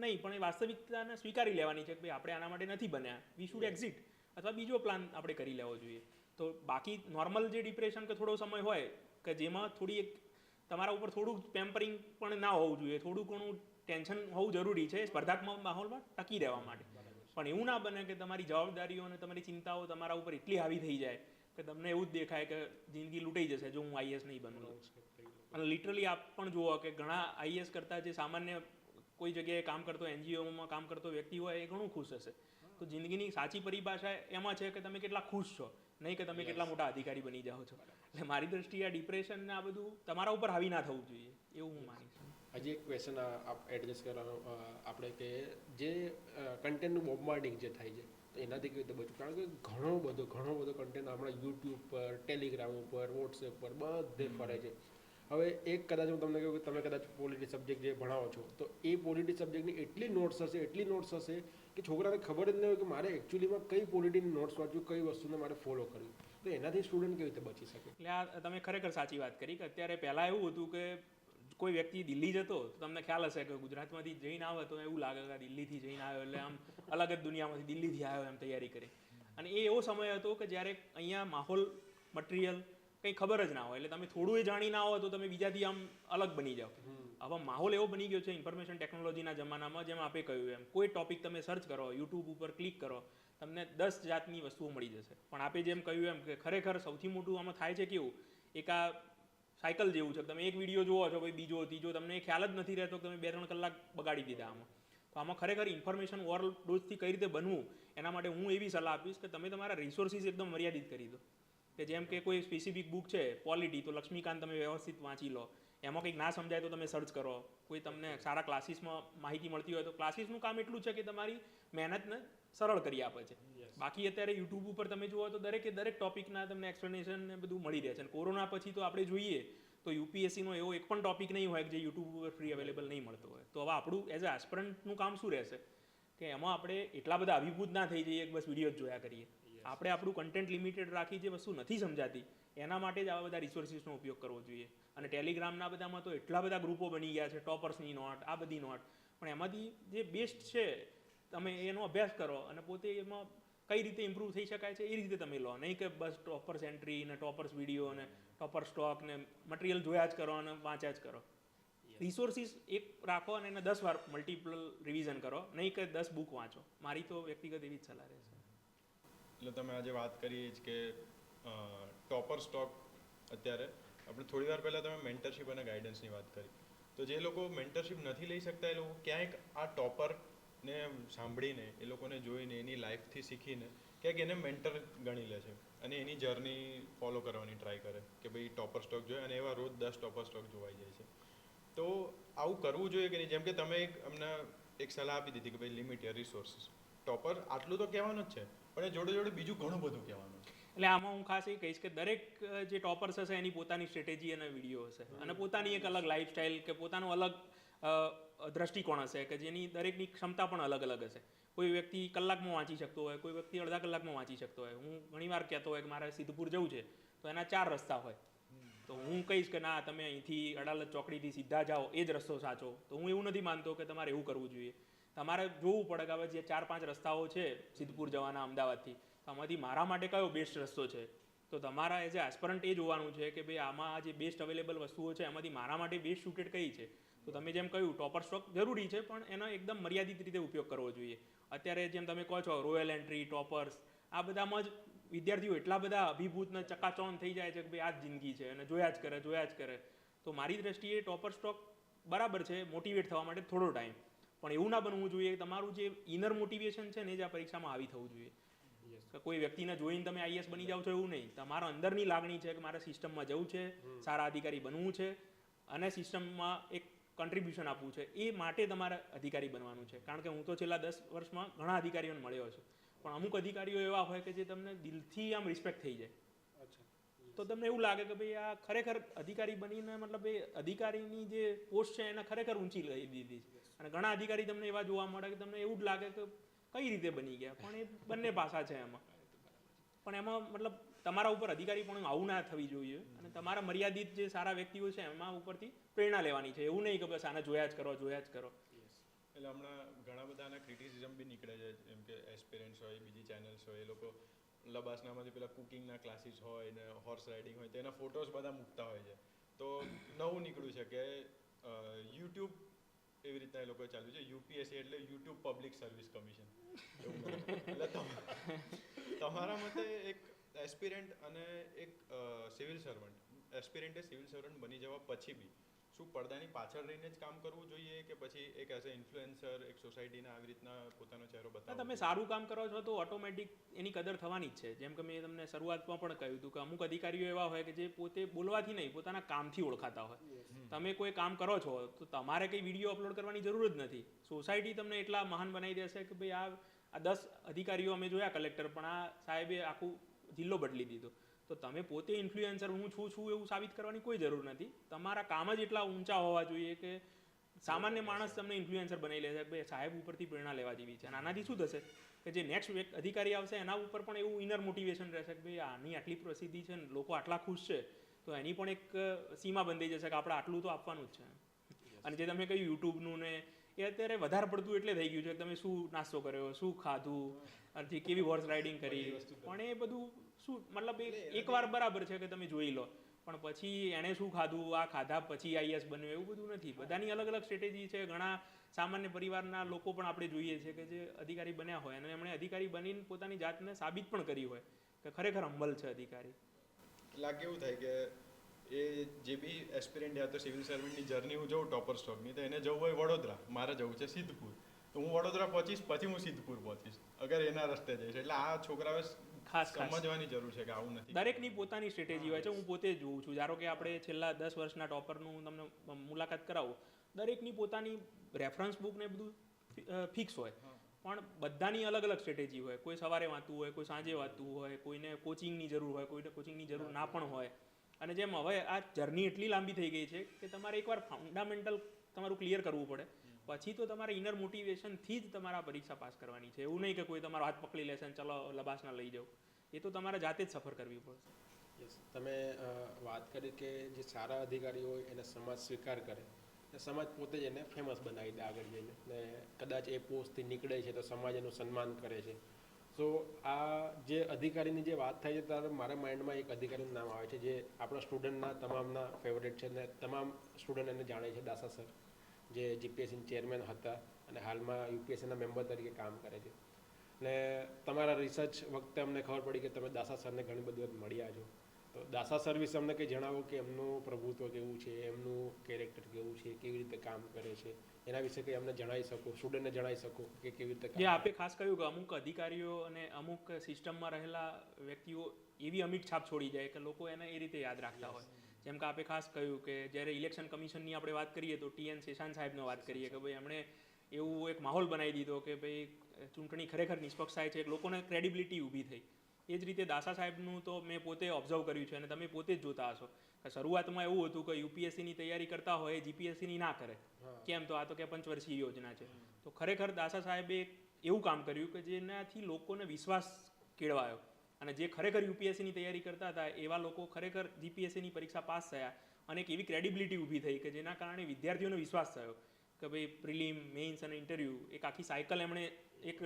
નહીં, પણ એ વાસ્તવિકતાને સ્વીકારી લેવાની છે કે ભાઈ આપણે આના માટે નથી બન્યા, વી શુડ એક્ઝિટ, અથવા બીજો પ્લાન આપણે કરી લેવો જોઈએ. તો બાકી નોર્મલ જે ડિપ્રેશન કે થોડો સમય હોય કે જેમાં થોડી એક તમારા ઉપર થોડું પેમ્પરિંગ પણ ના હોવું જોઈએ, થોડું ઘણું ટેન્શન હોવું જરૂરી છે સ્પર્ધાત્મક માહોલમાં ટકી રહેવા માટે. પણ એવું ના બને કે તમારી જવાબદારીઓ અને તમારી ચિંતાઓ તમારા ઉપર એટલી હાવી થઈ જાય કે તમને એવું જ દેખાય કે જિંદગી લૂંટાઈ જશે જો હું આઈએસ નહીં બનું. અને લિટરલી આપ પણ જુઓ કે ઘણા આઈએસ કરતાં જે સામાન્ય કોઈ જગ્યાએ કામ કરતો એનજીઓમાં કામ કરતો વ્યક્તિ હોય એ ઘણું ખુશ હશે. તો જિંદગીની સાચી પરિભાષા એમાં છે કે તમે કેટલા ખુશ છો, નહીં કે તમે કેટલા મોટા અધિકારી બની જાઓ છો. એટલે મારી દ્રષ્ટિએ આ ડિપ્રેશન ને આ બધું તમારા ઉપર હાવી ના થવું જોઈએ એવું હું માનીશ. હજી એક ક્વેશ્ચન એડ્રેસ કરવાનો આપણે કે જે કન્ટેન્ટનું બોમ્બાર્ડિંગ જે થાય છે તો એનાથી કેવી રીતે બચવું? કારણ કે ઘણો બધો કન્ટેન્ટ હમણાં યુટ્યુબ પર, ટેલિગ્રામ ઉપર, વોટ્સએપ પર બધે ફરે છે. હવે એક કદાચ હું તમને કહું કે તમે કદાચ પોલિટી સબ્જેક્ટ જે ભણાવો છો તો એ પોલિટી સબ્જેક્ટની એટલી નોટ્સ હશે કે છોકરાને ખબર જ નહીં હોય કે મારે એકચ્યુઅલીમાં કઈ પોલિટીની નોટ્સ વાંચવું, કઈ વસ્તુને મારે ફોલો કરવી. તો એનાથી સ્ટુડન્ટ કેવી રીતે બચી શકે? એટલે આ તમે ખરેખર સાચી વાત કરી કે અત્યારે પહેલાં એવું હતું કે કોઈ વ્યક્તિ દિલ્હી જતો તો તમને ખ્યાલ હશે કે ગુજરાતમાંથી જઈને આવે તો એવું લાગે કે દિલ્હીથી જઈને આવ્યો એટલે આમ અલગ જ દુનિયામાંથી દિલ્હીથી આવ્યો એમ તૈયારી કરી. અને એ એવો સમય હતો કે જ્યારે અહીંયા માહોલ, મટીરિયલ કંઈ ખબર જ ના હોય, એટલે તમે થોડું એ જાણી ના હોય તો તમે બીજાથી આમ અલગ બની જાઓ. હવે માહોલ એવો બની ગયો છે ઇન્ફોર્મેશન ટેકનોલોજીના જમાનામાં, જેમ આપણે કહ્યું એમ કોઈ ટોપિક તમે સર્ચ કરો, યુટ્યુબ ઉપર ક્લિક કરો, તમને 10 જાતની વસ્તુઓ મળી જશે. પણ આપણે જેમ કહ્યું એમ કે ખરેખર સૌથી મોટું આમાં થાય છે કેવું, એક આ સાયકલ જેવું છે. તમે એક વિડીયો જોવો છો, પછી બીજો, ત્રીજો, તમને ખ્યાલ જ નથી રહેતો કે તમે 2-3 કલાક બગાડી દીધા આમાં. તો આમાં ખરેખર ઇન્ફોર્મેશન ઓવરડોઝથી કઈ રીતે બનવું એના માટે હું એવી સલાહ આપીશ કે તમે તમારા રિસોર્સિસ એકદમ મર્યાદિત કરી દો. કે જેમ કે કોઈ સ્પેસિફિક બુક છે પોલિટી, તો લક્ષ્મીકાંત તમે વ્યવસ્થિત વાંચી લો, એમાં કંઈક ના સમજાય તો તમે સર્ચ કરો. કોઈ તમને સારા ક્લાસીસમાં માહિતી મળતી હોય તો ક્લાસીસનું કામ એટલું છે કે તમારી મહેનતને સરળ કરી આપે છે. બાકી અત્યારે યુટ્યુબ ઉપર તમે જુઓ તો દરેક ટોપિકના તમને એક્સપ્લેનેશન ને બધું મળી રહે છે. અને કોરોના પછી તો આપણે જોઈએ તો યુપીએસસીનો એવો એક પણ ટોપિક નહીં હોય કે જે યુટ્યુબ ઉપર ફ્રી અવેલેબલ નહીં મળતો હોય. તો હવે આપણું એઝ અ એસ્પિરન્ટનું કામ શું રહેશે કે એમાં આપણે એટલા બધા અભિભૂત ના થઈ જઈએ કે બસ વિડીયો જ જોયા કરીએ. આપણે આપણું કન્ટેન્ટ લિમિટેડ રાખી જે વસ્તુ નથી સમજાતી એના માટે જ આવા બધા રિસોર્સિસનો ઉપયોગ કરવો જોઈએ. અને ટેલિગ્રામના બધામાં તો એટલા બધા ગ્રુપો બની ગયા છે, ટોપર્સની નોટ, આ બધી નોટ, પણ એમાંથી જે બેસ્ટ છે તમે એનો અભ્યાસ કરો અને પોતે એમાં કઈ રીતે ઇમ્પ્રૂવ થઈ શકાય છે એ રીતે તમે લો, નહીં કે બસ ટોપર્સ એન્ટ્રી ને ટોપર્સ વિડીયો ને ટોપર સ્ટોક ને મટીરિયલ જોયા જ કરો અને વાંચ્યા જ કરો. રિસોર્સિસ એક રાખો અને એને 10 વાર મલ્ટિપલ રિવિઝન કરો, નહીં કે 10 બુક વાંચો. મારી તો વ્યક્તિગત એવી જ સલાહ રહેશે. એટલે તમે આજે વાત કરી જ કે ટોપર સ્ટોક, અત્યારે આપણે થોડી વાર પહેલાં તમે મેન્ટરશિપ અને ગાઈડન્સની વાત કરી, તો જે લોકો મેન્ટરશિપ નથી લઈ શકતા એ લોકો ક્યાંક આ ટોપરને સાંભળીને, એ લોકોને જોઈને, એની લાઈફથી શીખીને ક્યાંક એને મેન્ટર ગણી લે છે અને એની જર્ની ફોલો કરવાની ટ્રાય કરે કે ભાઈ ટોપર સ્ટોક જોઈએ, અને એવા રોજ 10 ટોપર સ્ટોક જોવાઈ જાય છે. તો આવું કરવું જોઈએ કે નહીં? જેમ કે તમે અમને એક સલાહ આપી દીધી કે ભાઈ લિમિટ યર રિસોર્સિસ. ટોપર આટલું તો કહેવાનું જ છે, પણ એ જોડે જોડે બીજું ઘણું બધું કહેવાનું છે. એટલે આમાં હું ખાસ એ કહીશ કે દરેક જે ટોપર્સ હશે એની પોતાની સ્ટ્રેટેજી અને વિડીયો હશે, અને પોતાની એક અલગ લાઈફસ્ટાઈલ કે પોતાનું અલગ દ્રષ્ટિકોણ હશે કે જેની દરેકની ક્ષમતા પણ અલગ અલગ હશે. કોઈ વ્યક્તિ કલાકમાં વાંચી શકતો હોય, કોઈ વ્યક્તિ અડધા કલાકમાં વાંચી શકતો હોય. હું ઘણીવાર કહેતો હોય કે મારે સિદ્ધપુર જવું છે તો એના 4 રસ્તા હોય, તો હું કહીશ કે ના, તમે અહીંથી અડાલજ ચોકડીથી સીધા જાઓ, એ જ રસ્તો સાચો. તો હું એવું નથી માનતો કે તમારે એવું કરવું જોઈએ. તમારે જોવું પડે કે હવે જે 4-5 રસ્તાઓ છે સિદ્ધપુર જવાના અમદાવાદથી, તો આમાંથી મારા માટે કયો બેસ્ટ રસ્તો છે. તો તમારા એઝ એ એસ્પરન્ટ એ જોવાનું છે કે ભાઈ આમાં જે બેસ્ટ અવેલેબલ વસ્તુઓ છે એમાંથી મારા માટે બેસ્ટ સુટેડ કઈ છે. તો તમે જેમ કહ્યું ટોપર સ્ટોક જરૂરી છે, પણ એનો એકદમ મર્યાદિત રીતે ઉપયોગ કરવો જોઈએ. અત્યારે જેમ તમે કહો છો રોયલ એન્ટ્રી, ટોપર્સ, આ બધામાં જ વિદ્યાર્થીઓ એટલા બધા અભિભૂત ને ચકાચોંધ થઈ જાય છે કે ભાઈ આ જ જિંદગી છે અને જોયા જ કરે. તો મારી દ્રષ્ટિએ ટોપર સ્ટોક બરાબર છે મોટિવેટ થવા માટે થોડો ટાઈમ, પણ એવું ના બનવું જોઈએ કે તમારું જે ઇનર મોટિવેશન છે ને એ જ આ પરીક્ષામાં આવી થવું જોઈએ. કે કોઈ વ્યક્તિને જોઈને તમે આઈએસ બની જાઓ છો એવું નહીં. તમારા અંદરની લાગણી છે કે મારે સિસ્ટમમાં જવું છે, સારા અધિકારી બનવું છે અને સિસ્ટમમાં એક કન્ટ્રીબ્યુશન આપવું છે, એ માટે તમારે અધિકારી બનવાનું છે. કારણ કે હું તો છેલ્લા 10 વર્ષમાં ઘણા અધિકારીઓને મળ્યો છું, પણ અમુક અધિકારીઓ એવા હોય કે જે તમને દિલથી આમ રિસ્પેક્ટ થઈ જાય. તો તમને એવું લાગે કે ભાઈ આ ખરેખર અધિકારી બનીને મતલબ એ અધિકારીની જે પોસ્ટ છે એને ખરેખર ઊંચી લઈ દીધી છે. અને ઘણા અધિકારી તમને એવા જોવા મળે કે તમને એવું જ લાગે કે કઈ રીતે બની ગયા, પણ એ બંને પાસા છે એમાં. પણ એમાં મતલબ તમારા ઉપર અધિકારી પણ આવું ના થવી જોઈએ, અને તમારા મર્યાદિત જે સારા વ્યક્તિઓ છે એમાં ઉપરથી પ્રેરણા લેવાની છે. એવું નહીં કે બસ આને જોયા જ કરો. એટલે હમણાં ઘણા બધાના ક્રિટિસિઝમ બી નીકળે છે, જેમ કે એસ્પિરન્ટ્સ હોય, બીજી ચેનલ્સ હોય, એ લોકો લબાસનામાંથી પેલા કુકિંગના ક્લાસીસ હોય ને હોર્સ રાઇડિંગ હોય, તેના ફોટોઝ બધા મૂકતા હોય છે. તો નવું નીકળ્યું છે કે યુટ્યુબ એવી રીતના એ લોકોએ ચાલ્યું છે, યુપીએસસી એટલે યુટ્યુબ પબ્લિક સર્વિસ કમિશન. એટલે તમારા મતે એક એસ્પિરન્ટ અને એક સિવિલ સર્વન્ટ, એસ્પિરન્ટે સિવિલ સર્વન્ટ બની જવા પછી બી શું પડદાની પાછળ રહીને જ કામ કરવું જોઈએ કે પછી એક એઝ અ ઇન્ફ્લુએન્સર એક સોસાયટીના આવી રીતના પોતાનો ચહેરો બતાવો? તમે સારું કામ કરો છો તો ઓટોમેટિક એની કદર થવાની જ છે. જેમ કે મેં તમને શરૂઆતમાં પણ કહ્યું હતું કે અમુક અધિકારીઓ એવા હોય કે જે પોતે બોલવાથી નહીં પોતાના કામથી ઓળખાતા હોય. તમે કોઈ કામ કરો છો તો તમારે કંઈ વિડીયો અપલોડ કરવાની જરૂર જ નથી. સોસાયટી તમને એટલા મહાન બનાવી દેશે કે ભાઈ આ 10 અધિકારીઓ અમે જોયા કલેક્ટર, પણ આ સાહેબે આખું જિલ્લો બદલી દીધો. તો તમે પોતે ઇન્ફ્લુએન્સર હું છું એવું સાબિત કરવાની કોઈ જરૂર નથી. તમારા કામ જ એટલા ઊંચા હોવા જોઈએ કે સામાન્ય માણસ તમને ઇન્ફ્લુએન્સર બનાવી લે છે કે ભાઈ સાહેબ ઉપરથી પ્રેરણા લેવા જેવી છે. અને આનાથી શું થશે કે જે નેક્સ્ટ અધિકારી આવશે એના ઉપર પણ એવું ઇનર મોટિવેશન રહેશે કે ભાઈ આની આટલી પ્રસિદ્ધિ છે ને લોકો આટલા ખુશ છે, તો એની પણ એક સીમા બંધાઈ જશે કે આપણે આટલું તો આપવાનું જ છે. અને જે તમે કહ્યું યુટ્યુબનું ને, એ અત્યારે વધારે પડતું એટલે થઈ ગયું છે કે તમે શું નાસ્તો કર્યો, શું ખાધું, અને કેવી હોર્સ રાઇડિંગ કરી, પણ એ બધું શું મતલબ એકવાર બરાબર છે કે તમે જોઈ લો, પણ પછી એણે શું ખાધું, આ ખાધા પછી આઈએસ બન્યો, એવું બધું નથી. બધાની અલગ અલગ સ્ટ્રેટેજી છે. ઘણા સામાન્ય પરિવારના લોકો પણ આપણે જોઈએ છે કે જે અધિકારી બન્યા હોય અને એમણે અધિકારી બનીને પોતાની જાતને સાબિત પણ કરી હોય કે ખરેખર હંબલ છે અધિકારી. એટલે કેવું થાય કે એ જે બી એસ્પિરન્ટ યા તો સિવિલ સર્વન્ટની જર્ની હું જોઉં ટોપર સ્ટોકની, તો એને જવું હોય વડોદરા, મારે જવું છે સિદ્ધપુર, તો હું વડોદરા પહોંચીશ પછી હું સિદ્ધપુર પહોંચીશ અગર એના રસ્તે જઈશ. એટલે આ છોકરાઓએ ખાસ સમજવાની જરૂર છે કે આવું નથી. દરેકની પોતાની સ્ટ્રેટેજી હોય છે. હું પોતે જ જોઉં છું. ધારો કે આપણે છેલ્લા 10 વર્ષના ટોપરનું તમને મુલાકાત કરાવું, દરેકની પોતાની રેફરન્સ બુક ને બધું ફિક્સ હોય, પણ બધાની અલગ અલગ સ્ટ્રેટેજી હોય. કોઈ સવારે વાંચતું હોય, કોઈ સાંજે વાંચતું હોય, કોઈને કોચિંગની જરૂર હોય, કોઈને કોચિંગની જરૂર ના પણ હોય. અને જેમ હવે આ જર્ની એટલી લાંબી થઈ ગઈ છે કે તમારે એકવાર ફંડામેન્ટલ તમારું ક્લિયર કરવું પડે, પછી તો તમારે ઇનર મોટિવેશનથી જ તમારા પરીક્ષા પાસ કરવાની છે. એવું નહીં કે કોઈ તમારો હાથ પકડી લેશે ને ચલો લબાસના લઈ જાઓ. એ તો તમારે જાતે જ સફર કરવી પડશે. તમે વાત કરી કે જે સારા અધિકારી હોય એને સમાજ સ્વીકાર કરે, ને સમાજ પોતે જ એને ફેમસ બનાવી દે આગળ જઈને, ને કદાચ એ પોસ્ટથી નીકળે છે તો સમાજ એનું સન્માન કરે છે. સો આ જે અધિકારીની જે વાત થાય છે ત્યારે મારા માઇન્ડમાં એક અધિકારીનું નામ આવે છે જે આપણા સ્ટુડન્ટના તમામના ફેવરેટ છે અને તમામ સ્ટુડન્ટ એને જાણે છે, દાસા સર, જે જીપીએસસીના ચેરમેન હતા અને હાલમાં યુપીએસસીના મેમ્બર તરીકે કામ કરે છે. અને તમારા રિસર્ચ વખતે અમને ખબર પડી કે તમે દાસા સરને ઘણી બધી વખત મળ્યા છો, તો દાસા સર વિશે અમને કંઈ જણાવો કે એમનું પ્રભુત્વ કેવું છે, એમનું કેરેક્ટર કેવું છે, કેવી રીતે કામ કરે છે, એના વિશે કંઈ અમને જણાવી શકો, સ્ટુડન્ટને જણાવી શકો કે કેવી રીતે જે આપે ખાસ કહ્યું કે અમુક અધિકારીઓ અને અમુક સિસ્ટમમાં રહેલા વ્યક્તિઓ એવી અમિટ છાપ છોડી જાય કે લોકો એને એ રીતે યાદ રાખતા હોય. જેમ કે આપે ખાસ કહ્યું કે જ્યારે ઇલેક્શન કમિશનની આપણે વાત કરીએ તો TN શેષાન સાહેબનો વાત કરીએ કે ભાઈ એમણે એવું એક માહોલ બનાવી દીધો કે ભાઈ ચૂંટણી ખરેખર નિષ્પક્ષ થાય છે, લોકોને ક્રેડિબિલિટી ઊભી થઈ. એ જ રીતે દાસા સાહેબનું તો મેં પોતે ઓબ્ઝર્વ કર્યું છે અને તમે પોતે જ જોતા હશો કે શરૂઆતમાં એવું હતું કે યુપીએસસીની તૈયારી કરતા હોય જીપીએસસીની ના કરે, કેમ તો આ તો કે પંચવર્ષીય યોજના છે. તો ખરેખર દાસા સાહેબે એવું કામ કર્યું કે જેનાથી લોકોને વિશ્વાસ કેળવાયો અને જે ખરેખર યુપીએસસીની તૈયારી કરતા હતા એવા લોકો ખરેખર જીપીએસસીની પરીક્ષા પાસ થયા અને એક એવી ક્રેડિબિલિટી ઊભી થઈ કે જેના કારણે વિદ્યાર્થીઓને વિશ્વાસ થયો કે ભાઈ પ્રિલિમ, મેઇન્સ અને ઇન્ટરવ્યૂ એક આખી સાયકલ એમણે એક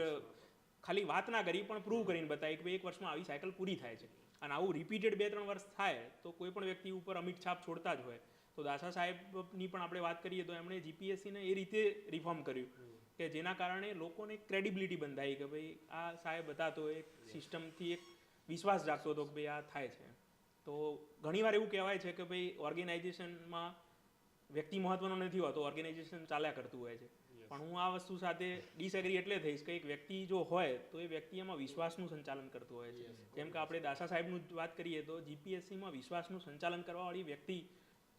ખાલી વાત ના કરી પણ પ્રૂવ કરીને બતાવી કે ભાઈ એક વર્ષમાં આવી સાયકલ પૂરી થાય છે. અને આવું રિપીટેડ 2-3 વર્ષ થાય તો કોઈ પણ વ્યક્તિ ઉપર અમિટ છાપ છોડતા જ હોય. તો દાસા સાહેબની પણ આપણે વાત કરીએ તો એમણે જીપીએસસીને એ રીતે રિફોર્મ કર્યું કે જેના કારણે લોકોને એક ક્રેડિબિલિટી બંધાઈ કે ભાઈ આ સાહેબ હતા તો એક સિસ્ટમથી એક વિશ્વાસ જાગતો હતો કે ભાઈ આ થાય છે. તો ઘણીવાર એવું કહેવાય છે કે ભાઈ ઓર્ગેનાઇઝેશનમાં વ્યક્તિ મહત્વનો નથી હોતો, ઓર્ગેનાઇઝેશન ચાલ્યા કરતું હોય છે. પણ હું આ વસ્તુ સાથે ડિસએગ્રી એટલે થઈશ કે એક વ્યક્તિ જો હોય તો એ વ્યક્તિ એમાં વિશ્વાસનું સંચાલન કરતું હોય છે. જેમ કે આપણે દાસા સાહેબનું વાત કરીએ તો જીપીએસસીમાં વિશ્વાસનું સંચાલન કરવાવાળી વ્યક્તિ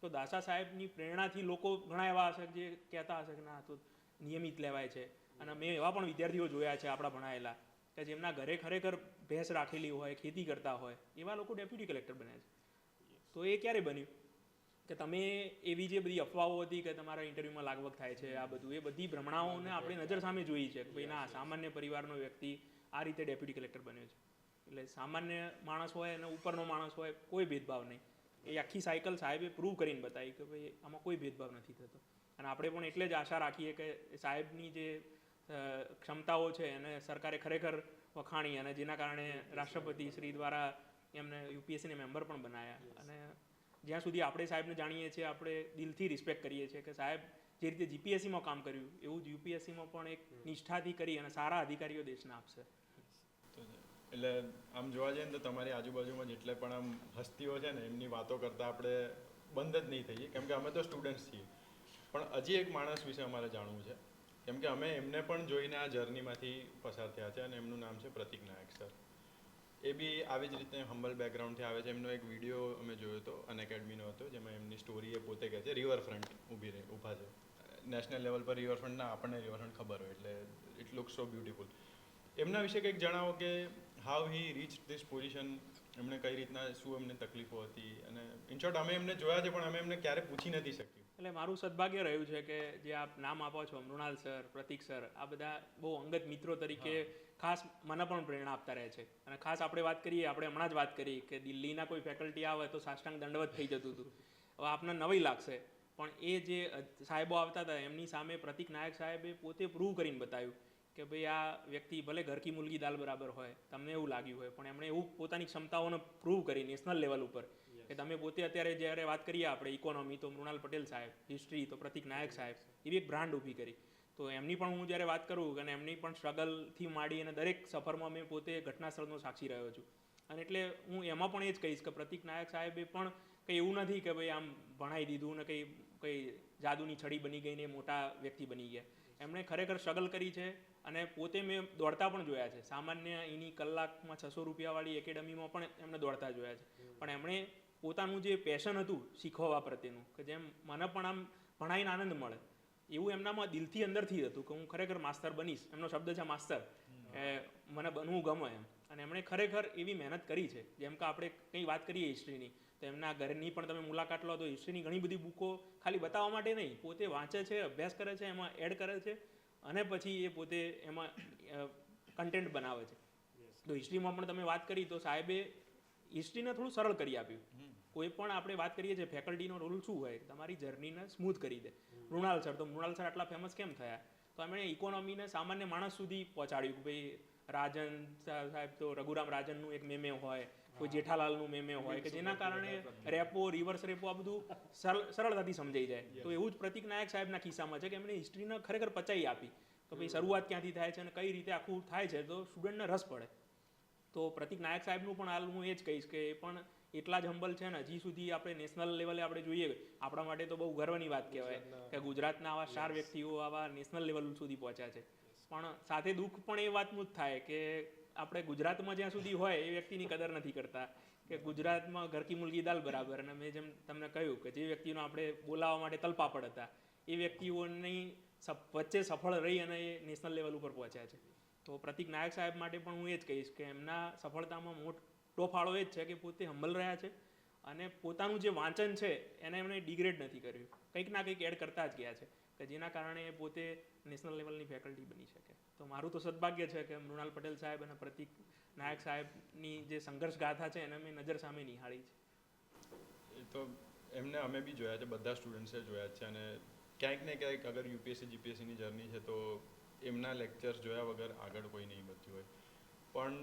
તો દાસા સાહેબની પ્રેરણાથી લોકો ઘણા એવા હશે જે કહેતા હશે કે ના તો નિયમિત લેવાય છે. અને મેં એવા પણ વિદ્યાર્થીઓ જોયા છે આપણા ભણાયેલા કે જેમના ઘરે ખરેખર ભેંસ રાખેલી હોય, ખેતી કરતા હોય, એવા લોકો ડેપ્યુટી કલેક્ટર બન્યા છે. તો એ ક્યારે બન્યું કે તમે એવી જે બધી અફવાઓ હતી કે તમારા ઇન્ટરવ્યૂમાં લાગવગ થાય છે, આ બધું એ બધી ભ્રમણાઓને આપણે નજર સામે જોઈ છે કે ભાઈ ના સામાન્ય પરિવારનો વ્યક્તિ આ રીતે ડેપ્યુટી કલેક્ટર બન્યો છે. એટલે સામાન્ય માણસ હોય અને ઉપરનો માણસ હોય કોઈ ભેદભાવ નહીં. એ આખી સાયકલ સાહેબે પ્રૂવ કરીને બતાવી કે ભાઈ આમાં કોઈ ભેદભાવ નથી થતો. અને આપણે પણ એટલે જ આશા રાખીએ કે સાહેબની જે ક્ષમતાઓ છે એને સરકારે ખરેખર વખાણી અને જેના કારણે રાષ્ટ્રપતિ શ્રી દ્વારા એમને યુપીએસસીને મેમ્બર પણ બનાવ્યા. અને જ્યાં સુધી આપણે સાહેબને જાણીએ છીએ આપણે દિલથી રિસ્પેક્ટ કરીએ છીએ કે સાહેબ જે રીતે જીપીએસસીમાં કામ કર્યું એવું જ યુપીએસસીમાં પણ એક નિષ્ઠાથી કરી અને સારા અધિકારીઓ દેશને આપશે. એટલે આમ જોવા જઈએ ને તો તમારી આજુબાજુમાં જેટલે પણ આમ હસ્તીઓ છે ને એમની વાતો કરતાં આપણે બંધ જ નહીં થઈએ, કેમ કે અમે તો સ્ટુડન્ટ્સ છીએ. પણ હજી એક માણસ વિશે અમારે જાણવું છે, કેમ કે અમે એમને પણ જોઈને આ જર્નીમાંથી પસાર થયા છે અને એમનું નામ છે પ્રતિક નાયક સર. એ બી આવી જ રીતે હમ્બલ બેકગ્રાઉન્ડથી આવે છે. એમનો એક વિડીયો અમે જોયો હતો અનએકેડમીનો હતો જેમાં એમની સ્ટોરી એ પોતે કહે છે રિવરફ્રન્ટ ઊભા છે. નેશનલ લેવલ પર રિવરફ્રન્ટ ના આપણને રિવરફ્રન્ટ ખબર હોય એટલે ઇટ લુક્સ સો બ્યુટિફુલ. એમના વિશે કંઈક જણાવો કે how he reach this position, એમણે કઈ રીતના શું એમને તકલીફો હતી અને ઇન શોર્ટ અમે એમને જોયા છે પણ અમે એમને ક્યારે પૂછી નથી શક્યું. એટલે મારું સદભાગ્ય રહ્યું છે કે જે આપ નામ આપો છો મૃણાલ સર, પ્રતિક સર, આ બધા બહુ અંગત મિત્રો તરીકે ખાસ મને પણ પ્રેરણા આપતા રહે છે. અને ખાસ આપણે વાત કરીએ, આપણે હમણાં જ વાત કરી કે દિલ્હીના કોઈ ફેકલ્ટી આવે તો સાષ્ટાંગ દંડવત થઈ જતું હતું. હવે આપને નવી લાગશે પણ એ જે સાહેબો આવતા હતા એમની સામે પ્રતિક નાયક સાહેબે પોતે પ્રૂવ કરીને બતાવ્યું કે ભાઈ આ વ્યક્તિ ભલે ઘર કી મુર્ગી દાલ બરાબર હોય, તમને એવું લાગ્યું હોય, પણ એમણે એવું પોતાની ક્ષમતાઓને પ્રૂવ કરી નેશનલ લેવલ ઉપર કે તમે પોતે અત્યારે જ્યારે વાત કરીએ આપણે ઇકોનોમી તો મૃણાલ પટેલ સાહેબ, હિસ્ટ્રી તો પ્રતિક નાયક સાહેબ, એવી એક બ્રાન્ડ ઊભી કરી. તો એમની પણ હું જ્યારે વાત કરું અને એમની પણ સ્ટ્રગલથી માંડી અને દરેક સફરમાં મેં પોતે ઘટના સ્થળનો સાક્ષી રહ્યો છું. અને એટલે હું એમાં પણ એ જ કહીશ કે પ્રતિક નાયક સાહેબે પણ કંઈ એવું નથી કે ભાઈ આમ ભણાવી દીધું ને કંઈ જાદુની છડી બની ગઈને મોટા વ્યક્તિ બની ગયા. એમણે ખરેખર સ્ટ્રગલ કરી છે અને પોતે મેં દોડતા પણ જોયા છે. સામાન્ય એની કલાકમાં 600 રૂપિયાવાળી એકેડમીમાં પણ એમને દોડતા જોયા છે. પણ એમણે પોતાનું જે પેશન હતું શીખવવા પ્રત્યેનું કે જેમ મને પણ આમ ભણાવીને આનંદ મળે એવું એમનામાં દિલથી અંદરથી હતું કે હું ખરેખર માસ્તર બનીશ. એમનો શબ્દ છે માસ્તર, મને બનવું ગમે એમ. અને એમણે ખરેખર એવી મહેનત કરી છે. જેમ કે આપણે કંઈ વાત કરીએ હિસ્ટ્રીની તો એમના ઘરની પણ તમે મુલાકાત લો તો હિસ્ટ્રીની ઘણી બધી બુકો ખાલી બતાવવા માટે નહીં, પોતે વાંચે છે, અભ્યાસ કરે છે, એમાં એડ કરે છે અને પછી એ પોતે એમાં કન્ટેન્ટ બનાવે છે. તો હિસ્ટ્રીમાં પણ તમે વાત કરી તો સાહેબે હિસ્ટ્રીને થોડું સરળ કરી આપ્યું. કોઈ પણ આપણે વાત કરીએ છીએ ફેકલ્ટીનો રોલ શું હોય, તમારી જર્નીને સ્મૂથ કરી દે. મૃણાલ સર આટલા ફેમસ કેમ થયા? તો એમણે ઇકોનોમીને સામાન્ય માણસ સુધી પહોંચાડ્યું કે ભાઈ રાજન સાહેબ તો રઘુરામ રાજનનું એક મેમે હોય, કોઈ જેઠાલાલનું મેમે હોય કે જેના કારણે રેપો રિવર્સ રેપો આ બધું સરળતાથી સમજાઈ જાય. તો એવું જ પ્રતિક નાયક સાહેબના કિસ્સામાં છે કે એમણે હિસ્ટ્રીને ખરેખર પચાવી આપી તો ભાઈ શરૂઆત ક્યાંથી થાય છે અને કઈ રીતે આખું થાય છે, તો સ્ટુડન્ટને રસ પડે. તો પ્રતિક નાયક સાહેબનું પણ હાલ હું એ જ કહીશ કે એ પણ એટલા જ હમ્બલ છે ને. હજી સુધી આપણે નેશનલ લેવલે આપણે જોઈએ, આપણા માટે તો બહુ ગર્વની વાત કહેવાય કે ગુજરાતના આવા સ્ટાર વ્યક્તિઓ આવા નેશનલ લેવલ સુધી પહોંચ્યા છે. પણ સાથે દુઃખ પણ એ વાતનું જ થાય કે આપણે ગુજરાતમાં જ્યાં સુધી હોય એ વ્યક્તિની કદર નથી કરતા કે ગુજરાતમાં ઘર કી મુર્ગી દાલ બરાબર. અને મેં જેમ તમને કહ્યું કે જે વ્યક્તિનો આપણે બોલાવવા માટે તલપાપડ હતા એ વ્યક્તિઓની વચ્ચે સફળ રહી અને એ નેશનલ લેવલ ઉપર પહોંચ્યા છે. તો પ્રતિક નાયક સાહેબ માટે પણ હું એ જ કહીશ કે એમના સફળતામાં મોટો ફાળો એ જ છે કે પોતે હંબલ રહ્યા છે અને પોતાનું જે વાંચન છે એને એમણે ડિગ્રેડ નથી કર્યું, કંઈક ના કંઈક એડ કરતા જ ગયા છે કે જેના કારણે એ પોતે નેશનલ લેવલની ફેકલ્ટી બની શકે. તો મારું તો સદભાગ્ય છે કે મૃણાલ પટેલ સાહેબ અને પ્રતિક નાયક સાહેબની જે સંઘર્ષ ગાથા છે એને મેં નજર સામે નિહાળી છે. એ તો એમને અમે બી જોયા છે, બધા સ્ટુડન્ટ્સે જોયા છે. અને ક્યાંક ને ક્યાંક અગર યુપીએસસી જીપીએસસીની જર્ની છે તો એમના લેક્ચર્સ જોયા વગર આગળ કોઈ નહીં વધ્યું હોય. પણ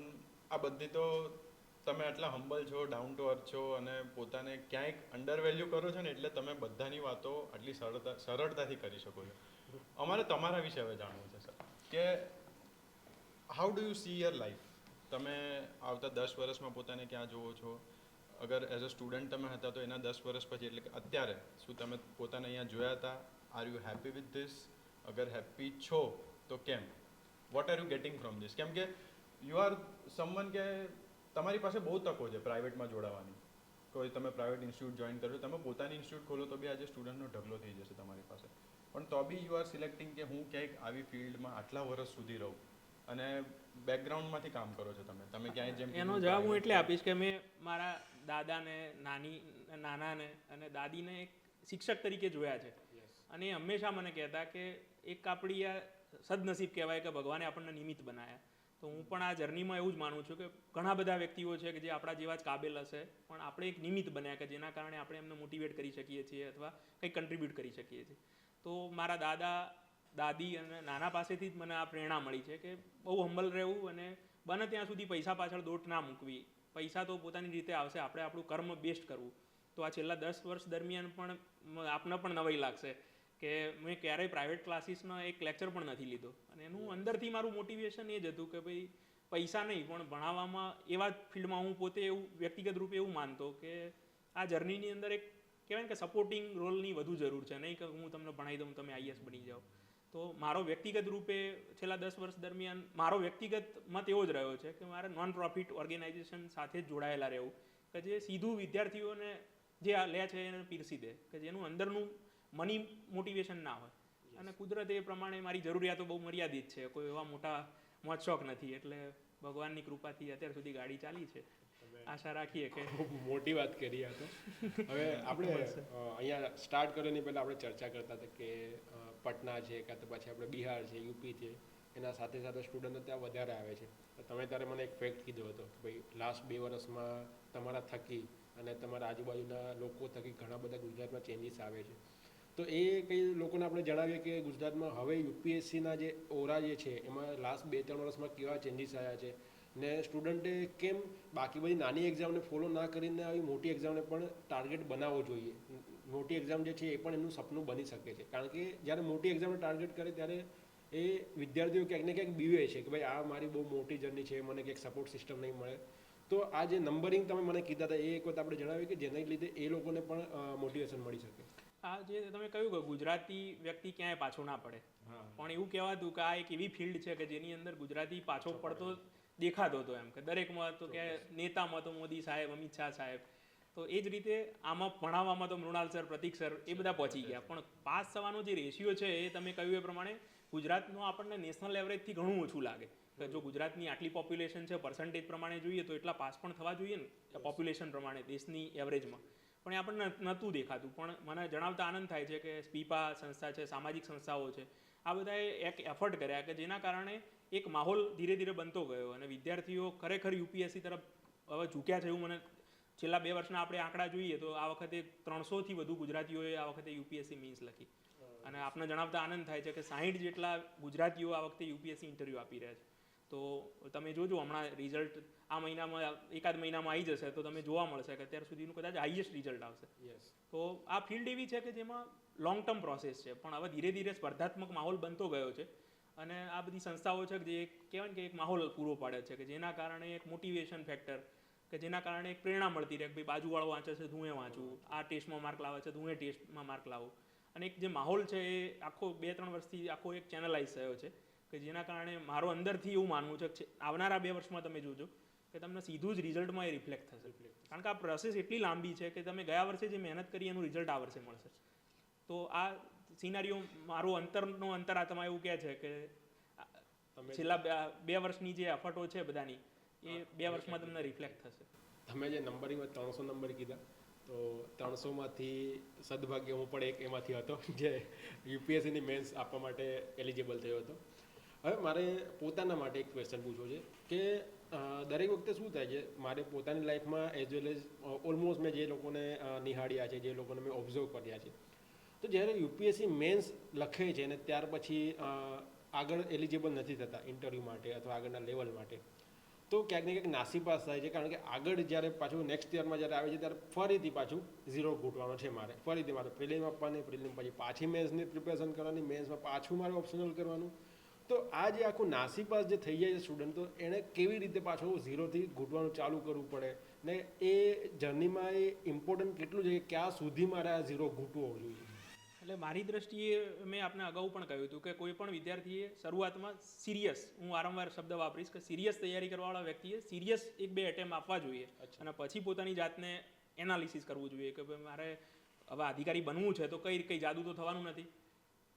આ બધી તો તમે આટલા હમ્બલ છો, ડાઉન ટુ અર્થ છો અને પોતાને ક્યાંક અંડર વેલ્યુ કરો છો ને એટલે તમે બધાની વાતો આટલી સરળતાથી કરી શકો છો. અમારે તમારા વિશે હવે જાણવું છે સર કે how do you C year life? તમે આવતા 10 વર્ષમાં પોતાને ક્યાં જુઓ છો? અગર એઝ અ સ્ટુડન્ટ તમે હતા તો એના 10 વર્ષ પછી એટલે કે અત્યારે શું તમે પોતાને અહીંયા જોયા હતા? Are you happy with this? અગર હેપી છો તો કેમ? What are you getting from this? કેમ કે યુ આર સમવન કે તમારી પાસે બહુ તકો છે પ્રાઇવેટમાં જોડાવાની. કોઈ તમે પ્રાઇવેટ ઇન્સ્ટિટ્યૂટ જોઈન કરો, તમે પોતાની ઇન્સ્ટિટ્યૂટ ખોલો તો બી આજે સ્ટુડન્ટનો ઢગલો થઈ જશે તમારી પાસે. પણ તો બી યુ આર સિલેક્ટિંગ કે હું ક્યાંક આવી ફિલ્ડમાં આટલા વર્ષ સુધી રહું અને બેકગ્રાઉન્ડમાંથી કામ કરો છો તમે ક્યાંય જેમ એનો જવાબ હું એટલે આપીશ કે મેં મારા દાદાને, નાનાને અને દાદીને એક શિક્ષક તરીકે જોયા છે. અને એ હંમેશા મને કહેતા કે એક આપણી આ સદનસીબ કહેવાય કે ભગવાને આપણને નિમિત્ત બનાવ્યા. તો હું પણ આ જર્નીમાં એવું જ માનું છું કે ઘણા બધા વ્યક્તિઓ છે કે જે આપણા જેવા જ કાબેલ હશે પણ આપણે એક નિમિત્ત બન્યા કે જેના કારણે આપણે એમને મોટિવેટ કરી શકીએ છીએ અથવા કંઈક કન્ટ્રીબ્યુટ કરી શકીએ છીએ. તો મારા દાદા, દાદી અને નાના પાસેથી જ મને આ પ્રેરણા મળી છે કે બહુ હમ્બલ રહેવું અને બને ત્યાં સુધી પૈસા પાછળ દોટ ના મૂકવી. પૈસા તો પોતાની રીતે આવશે, આપણે આપણું કર્મ બેસ્ટ કરવું. તો આ છેલ્લા 10 વર્ષ દરમિયાન પણ આપને પણ નવાઈ લાગશે કે મેં ક્યારેય પ્રાઇવેટ ક્લાસીસનો એક લેક્ચર પણ નથી લીધો. અને એનું અંદરથી મારું મોટિવેશન એ જ હતું કે ભાઈ પૈસા નહીં પણ ભણાવવામાં એવા ફિલ્ડમાં હું પોતે એવું વ્યક્તિગત રૂપે એવું માનતો કે આ જર્નીની અંદર એક કહેવાય ને કે સપોર્ટિંગ રોલની વધુ જરૂર છે, નહીં કે હું તમને ભણાવી દઉં તમે આઈએસ બની જાઓ. તો મારો વ્યક્તિગત રૂપે છેલ્લા 10 વર્ષ દરમિયાન મારો વ્યક્તિગત મત એવો જ રહ્યો છે કે મારે નોન પ્રોફિટ ઓર્ગેનાઇઝેશન સાથે જ જોડાયેલા રહેવું કે જે સીધું વિદ્યાર્થીઓને જે આ લે છે એને પીરસી દે, કે જેનું અંદરનું મની મોટિવેશન ના હોય. અને કુદરત એ પ્રમાણે મારી જરૂરિયાતો બહુ મર્યાદિત છે, કોઈ એવા મોટા મોજ શોખ નથી. એટલે ભગવાનની કૃપાથી અત્યાર સુધી ગાડી ચાલી છે. આશા રાખીએ કે ખૂબ મોટી વાત કરી આ તો. હવે આપણે અહીંયા સ્ટાર્ટ કર્યોની પહેલાં આપણે ચર્ચા કરતા હતા કે પટના છે કાં તો પછી આપણે બિહાર છે, યુપી છે, એના સાથે સાથે સ્ટુડન્ટો ત્યાં વધારે આવે છે. તો તમે ત્યારે મને એક ફેક્ટ કીધો હતો કે ભાઈ લાસ્ટ 2 વર્ષમાં તમારા થકી અને તમારા આજુબાજુના લોકો થકી ઘણા બધા ગુજરાતમાં ચેન્જીસ આવે છે. તો એ કંઈ લોકોને આપણે જણાવીએ કે ગુજરાતમાં હવે યુપીએસસીના જે ઓરા જે છે એમાં લાસ્ટ 2-3 વર્ષમાં કેવા ચેન્જીસ આવ્યા છે ને સ્ટુડન્ટે કેમ બાકી બધી નાની એક્ઝામને ફોલો ના કરીને આવી મોટી એક્ઝામને પણ ટાર્ગેટ બનાવવો જોઈએ. મોટી એક્ઝામ જે છે એ પણ એમનું સપનું બની શકે છે. કારણ કે જ્યારે મોટી એક્ઝામને ટાર્ગેટ કરે ત્યારે એ વિદ્યાર્થીઓ ક્યાંક ને ક્યાંક બીવે છે કે ભાઈ આ મારી બહુ મોટી જર્ની છે, મને ક્યાંક સપોર્ટ સિસ્ટમ નહીં મળે. તો આ જે નંબરિંગ તમે મને કીધા હતા એ એક વખત આપણે જણાવ્યું કે જેના લીધે એ લોકોને પણ મોટિવેશન મળી શકે. આ જે તમે કહ્યું કે ગુજરાતી વ્યક્તિ ક્યાંય પાછો ના પડે, પણ એવું કહેવાતું કે આ એક એવી ફિલ્ડ છે કે જેની અંદર ગુજરાતી પાછો પડતો દેખાતો હતો. એમ કે દરેકમાં તો કે નેતામાં તો મોદી સાહેબ, અમિત શાહ સાહેબ. તો એ જ રીતે આમાં ભણાવવામાં તો મૃણાલ સર, પ્રતિક સર એ બધા પહોંચી ગયા. પણ પાસ થવાનો જે રેશિયો છે એ તમે કહ્યું એ પ્રમાણે ગુજરાતનો આપણને નેશનલ એવરેજથી ઘણું ઓછું લાગે કે જો ગુજરાતની આટલી પોપ્યુલેશન છે પર્સન્ટેજ પ્રમાણે જોઈએ તો એટલા પાસ પણ થવા જોઈએ ને પોપ્યુલેશન પ્રમાણે દેશની એવરેજમાં. પણ એ આપણને નહોતું દેખાતું. પણ મને જણાવતા આનંદ થાય છે કે સ્પીપા સંસ્થા છે, સામાજિક સંસ્થાઓ છે, આ બધાએ એક એફર્ટ કર્યા કે જેના કારણે એક માહોલ ધીરે ધીરે બનતો ગયો અને વિદ્યાર્થીઓ ખરેખર યુપીએસસી તરફ હવે ઝૂક્યા છે. એવું મને છેલ્લા 2 વર્ષના આપણે આંકડા જોઈએ તો આ વખતે 300થી વધુ ગુજરાતીઓએ આ વખતે યુપીએસસી મીન્સ લખી. અને આપને જણાવતા આનંદ થાય છે કે 60 જેટલા ગુજરાતીઓ આ વખતે યુપીએસસી ઇન્ટરવ્યૂ આપી રહ્યા છે. તો તમે જોજો હમણાં રિઝલ્ટ આ મહિનામાં એકાદ મહિનામાં આવી જશે તો તમે જોવા મળશે કે અત્યાર સુધીનું કદાચ હાઈએસ્ટ રિઝલ્ટ આવશે. યસ. તો આ ફિલ્ડ એવી છે કે જેમાં લોંગ ટર્મ પ્રોસેસ છે, પણ હવે ધીરે ધીરે સ્પર્ધાત્મક માહોલ બનતો ગયો છે અને આ બધી સંસ્થાઓ છે જે કહેવાય ને કે એક માહોલ પૂરો પાડે છે કે જેના કારણે એક મોટિવેશન ફેક્ટર, કે જેના કારણે એક પ્રેરણા મળતી રહે કે ભાઈ બાજુવાળો વાંચે છે તો હું એ વાંચું, આ ટેસ્ટમાં માર્ક લાવે છે તો હું એ ટેસ્ટમાં માર્ક લાવું. અને એક જે માહોલ છે એ આખો 2-3 વર્ષથી આખો એક ચેનલાઇઝ થયો છે કે જેના કારણે મારો અંદરથી એવું માનવું છે કે આવનારા 2 વર્ષમાં તમે જોજો કે તમને સીધું જ રિઝલ્ટમાં એ રિફ્લેક્ટ થશે. કારણ કે આ પ્રોસેસ એટલી લાંબી છે કે તમે ગયા વર્ષે જે મહેનત કરી એનું રિઝલ્ટ આ વર્ષે મળશે. તો આ સિનારીઓ મારો અંતરાત્મા એવું કહે છે કે છેલ્લા 2 વર્ષની જે એફર્ટો છે બધાની એ 2 વર્ષમાં તમને રિફ્લેક્ટ થશે. તમે જે નંબરિંગમાં 300 નંબર કીધા, તો 300માંથી સદભાગ્ય હું પણ એક એમાંથી હતો જે યુપીએસસીની મેન્સ આપવા માટે એલિજિબલ થયો હતો. હવે મારે પોતાના માટે એક ક્વેશ્ચન પૂછવો છે કે દરેક વખતે શું થાય છે, મારે પોતાની લાઈફમાં એઝ વેલ એઝ ઓલમોસ્ટ મેં જે લોકોને નિહાળ્યા છે, જે લોકોને મેં ઓબ્ઝર્વ કર્યા છે, તો જ્યારે યુપીએસસી મેન્સ લખે છે અને ત્યાર પછી આગળ એલિજિબલ નથી થતા ઇન્ટરવ્યૂ માટે અથવા આગળના લેવલ માટે, તો ક્યાંક ને ક્યાંક નાસીપાસ થાય છે. કારણ કે આગળ જ્યારે પાછું નેક્સ્ટ યરમાં જ્યારે આવે છે ત્યારે ફરીથી પાછું 0 ઘૂંટવાનો છે મારે. ફરીથી મારે પ્રિલિમ આપવાની, પ્રિલિમ પછી પાછી મેન્સની પ્રિપેરેશન કરવાની, મેન્સમાં પાછું મારે ઓપ્શનલ કરવાનું. તો આ જે આખું નાસીપાસ જે થઈ જાય છે સ્ટુડન્ટ, તો એણે કેવી રીતે પાછું 0થી ઘૂંટવાનું ચાલુ કરવું પડે ને એ જર્નીમાં એ ઇમ્પોર્ટન્ટ કેટલું છે કે ક્યાં સુધી મારે આ 0 ઘૂંટવું હોવું જોઈએ? એટલે મારી દ્રષ્ટિએ મેં આપને અગાઉ પણ કહ્યું હતું કે કોઈ પણ વિદ્યાર્થીએ શરૂઆતમાં સિરિયસ, હું વારંવાર શબ્દ વાપરીશ કે સિરિયસ તૈયારી કરવાવાળા વ્યક્તિએ સિરિયસ 1-2 એટેમ્પ આપવા જોઈએ અને પછી પોતાની જાતને એનાલિસિસ કરવું જોઈએ કે ભાઈ મારે હવે અધિકારી બનવું છે તો કઈ જાદુ તો થવાનું નથી,